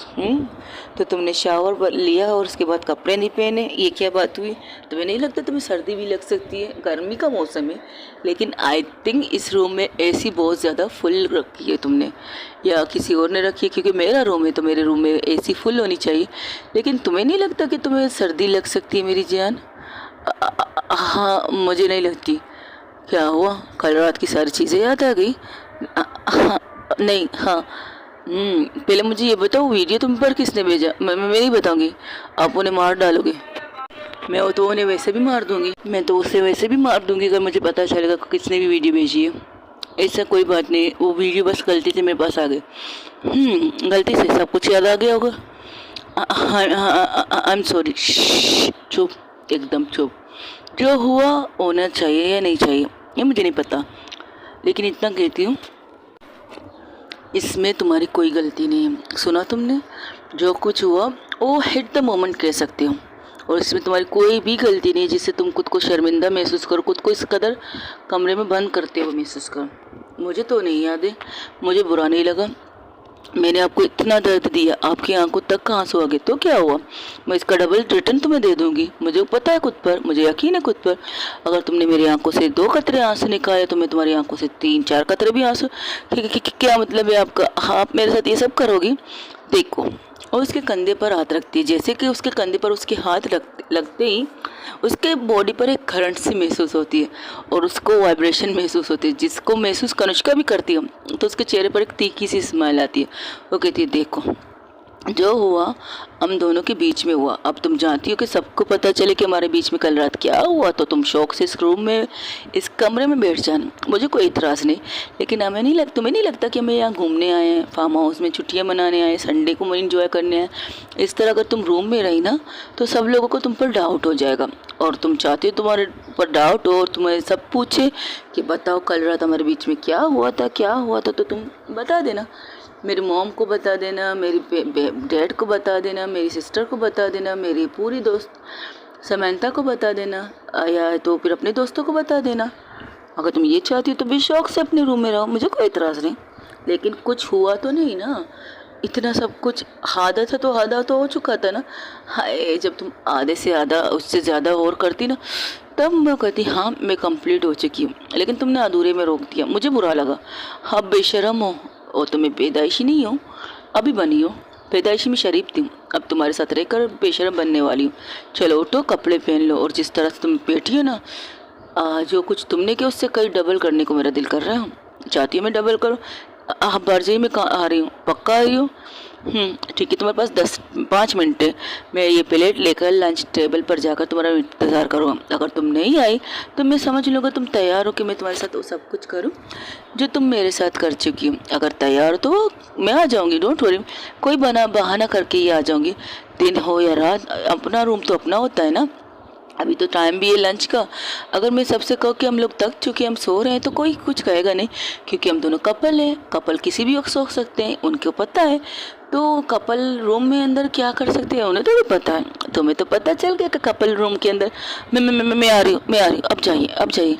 तो तुमने शावर लिया और उसके बाद कपड़े नहीं पहने, ये क्या बात हुई? तुम्हें नहीं लगता तुम्हें सर्दी भी लग सकती है? गर्मी का मौसम है, लेकिन आई थिंक इस रूम में एसी बहुत ज़्यादा फुल रखी है तुमने, या किसी और ने रखी है, क्योंकि मेरा रूम है तो मेरे रूम में एसी फुल होनी चाहिए। लेकिन तुम्हें नहीं लगता कि तुम्हें सर्दी लग सकती है मेरी जान? हाँ मुझे नहीं लगती। क्या हुआ, कल रात की सारी चीज़ें याद आ गई? हाँ नहीं, हाँ पहले मुझे ये बताओ, वीडियो तुम पर किसने भेजा? मैं नहीं बताऊंगी, आप उन्हें मार डालोगे। मैं तो उन्हें वैसे भी मार दूंगी, मैं तो उसे वैसे भी मार दूंगी अगर मुझे पता चलेगा कि किसने भी वीडियो भेजी है। ऐसा कोई बात नहीं, वो वीडियो बस गलती से मेरे पास आ गए। गलती से सब कुछ याद आ गया होगा। I am sorry. चुप, एकदम चुप। जो हुआ होना चाहिए या नहीं चाहिए ये मुझे नहीं पता, लेकिन इतना कहती हूँ इसमें तुम्हारी कोई गलती नहीं है। सुना तुमने, जो कुछ हुआ वो हिट द मोमेंट कह सकते हो, और इसमें तुम्हारी कोई भी गलती नहीं जिससे तुम खुद को शर्मिंदा महसूस करो, खुद को इस कदर कमरे में बंद करते हो महसूस करो। मुझे तो नहीं याद है, मुझे बुरा नहीं लगा, मैंने आपको इतना दर्द दिया, आपकी आंखों तक का आंसू आ गए, तो क्या हुआ? मैं इसका डबल रिटर्न तुम्हें दे दूंगी। मुझे पता है खुद पर, मुझे यकीन है खुद पर। अगर तुमने मेरी आंखों से 2 कतरे आंसू निकाले तो मैं तुम्हारी आंखों से 3-4 कतरे भी आंसू। क्या मतलब है आपका? हाँ, आप मेरे साथ ये सब करोगी? देखो। और उसके कंधे पर हाथ रखती है। जैसे कि उसके कंधे पर उसके हाथ लगते ही उसके बॉडी पर एक करंट सी महसूस होती है और उसको वाइब्रेशन महसूस होती है, जिसको महसूस कनुष्का भी करती है। तो उसके चेहरे पर एक तीखी सी स्माइल आती है। वो कहती है, देखो जो हुआ हम दोनों के बीच में हुआ। अब तुम जानती हो कि सबको पता चले कि हमारे बीच में कल रात क्या हुआ तो तुम शौक से इस रूम में, इस कमरे में बैठ जाना। मुझे कोई इतराज़ नहीं, लेकिन तुम्हें नहीं लगता कि हमें यहाँ घूमने आए हैं, फार्म हाउस में छुट्टियाँ मनाने आए, संडे को इंजॉय करने आए? इस तरह अगर तुम रूम में रही ना तो सब लोगों को तुम पर डाउट हो जाएगा, और तुम चाहते हो तुम्हारे पर डाउट हो और तुम्हें सब पूछे कि बताओ कल रात हमारे बीच में क्या हुआ था, तो तुम बता देना। मेरी मॉम को बता देना, मेरी डैड को बता देना, मेरी सिस्टर को बता देना, मेरी पूरी दोस्त समंता को बता देना, या तो फिर अपने दोस्तों को बता देना। अगर तुम ये चाहती हो तो बेशौक से अपने रूम में रहो, मुझे कोई इतराज़ नहीं। लेकिन कुछ हुआ तो नहीं ना? इतना सब कुछ आधा तो हो चुका था ना। हाय, जब तुम आधे से आधा उससे ज़्यादा और करती ना, तब मैं कहती हाँ मैं कंप्लीट हो चुकी हूँ, लेकिन तुमने अधूरे में रोक दिया, मुझे बुरा लगा। हाँ, बेशरम हो, और तुम्हें पैदाइशी नहीं हो, अभी बनी हो। पैदाइशी में शरीफ थी, अब तुम्हारे साथ रहकर बेशरम बनने वाली हूँ। चलो उठो, कपड़े पहन लो, और जिस तरह से तुम बैठी हो ना, जो कुछ तुमने किया उससे कई डबल करने को मेरा दिल कर रहा है। चाहती हो मैं डबल करूँ? आप बार जाइए, मैं कहाँ आ रही हूँ, पक्का आ रही हूँ? ठीक है, तुम्हारे पास 5 मिनट है। मैं ये प्लेट लेकर लंच टेबल पर जाकर तुम्हारा इंतज़ार करूँगा। अगर तुम नहीं आई तो मैं समझ लूँगा तुम तैयार हो कि मैं तुम्हारे साथ वो सब कुछ करूँ जो तुम मेरे साथ कर चुकी हो। अगर तैयार हो तो मैं आ जाऊँगी, डोंट वरी। कोई बहाना करके ही आ जाऊँगी। दिन हो या रात, अपना रूम तो अपना होता है ना। अभी तो टाइम भी है लंच का। अगर मैं सबसे कहूँ कि हम लोग थक चुके, हम सो रहे हैं, तो कोई कुछ कहेगा नहीं, क्योंकि हम दोनों कपल हैं। कपल किसी भी वक्त सो सकते हैं, उनको पता है। तो कपल रूम में अंदर क्या कर सकते हैं उन्हें तो भी पता है। तुम्हें तो पता चल गया कि कपल रूम के अंदर मैं आ रही हूँ, अब जाइए।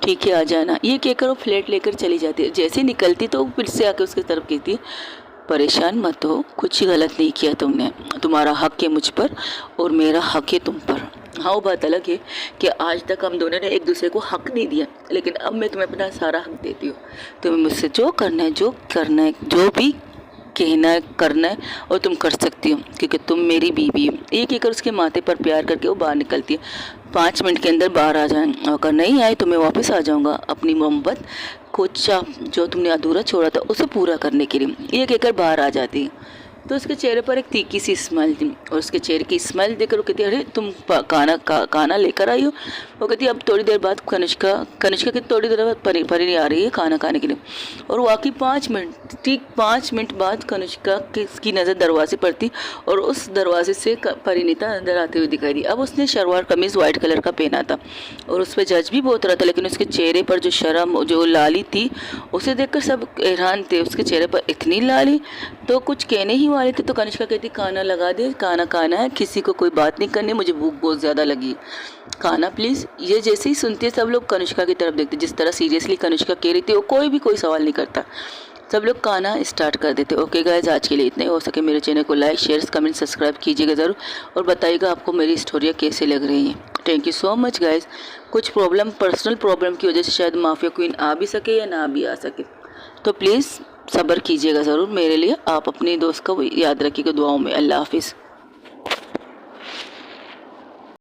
ठीक है, आ जाना, ये कहकर वो फ्लैट लेकर चली जाती है। जैसे निकलती तो फिर से आके उसकी तरफ कहती है, परेशान मत हो, कुछ गलत नहीं किया तुमने। तुम्हारा हक है मुझ पर और मेरा हक है तुम पर। हाँ, वो बात अलग है कि आज तक हम दोनों ने एक दूसरे को हक नहीं दिया, लेकिन अब मैं तुम्हें अपना सारा हक देती हूँ। तुम्हें मुझसे जो करना है, जो भी कहना है करना है, और तुम कर सकती हो, क्योंकि तुम मेरी बीवी हो। एक एक उसके माथे पर प्यार करके वो बाहर निकलती है। 5 मिनट के अंदर बाहर आ जाए, अगर नहीं आए तो मैं वापस आ जाऊँगा अपनी मोहब्बत कुछ जो तुमने अधूरा छोड़ा था उसे पूरा करने के लिए। एक एक बाहर आ जाती है। तो उसके चेहरे पर एक तीखी सी स्माइल थी, और उसके चेहरे की स्माइल देखकर वो कहती है, अरे तुम खाना लेकर आई हो? वो कहती है, अब थोड़ी देर बाद कनिष्का की थोड़ी देर बाद परी आ रही है खाना खाने के लिए। और वाकई 5 मिनट बाद कनिष्का की नज़र दरवाजे पर थी, और उस दरवाजे से परिणीता अंदर आते हुए दिखाई दी। अब उसने शलवार कमीज़ वाइट कलर का पहना था, और उस पर जज भी बहुत रहा था, लेकिन उसके चेहरे पर जो शर्म, जो लाली थी, उसे देखकर सब हैरान थे। उसके चेहरे पर इतनी लाली, तो कुछ कहने ही वाले थे तो कनिष्का कहती, खाना लगा दे, खाना है, किसी को कोई बात नहीं करनी, मुझे भूख बहुत ज़्यादा लगी, खाना प्लीज़। ये जैसे ही सुनते सब लोग कनिष्का की तरफ देखते, जिस तरह सीरियसली कनिष्का कह रही थी, वो कोई सवाल नहीं करता, सब लोग खाना स्टार्ट कर देते। ओके गाइस, आज के लिए इतना ही। हो सके मेरे चैनल को लाइक, शेयर, कमेंट, सब्सक्राइब कीजिएगा ज़रूर, और बताइएगा आपको मेरी स्टोरियाँ कैसे लग रही हैं। Thank you so much guys. कुछ पर्सनल प्रॉब्लम की वजह से शायद माफिया क्वीन आ भी सके या ना भी आ सके, तो प्लीज़ सब्र कीजिएगा ज़रूर मेरे लिए। आप अपने दोस्त को याद रखिएगा दुआओं में। अल्लाह हाफिज़।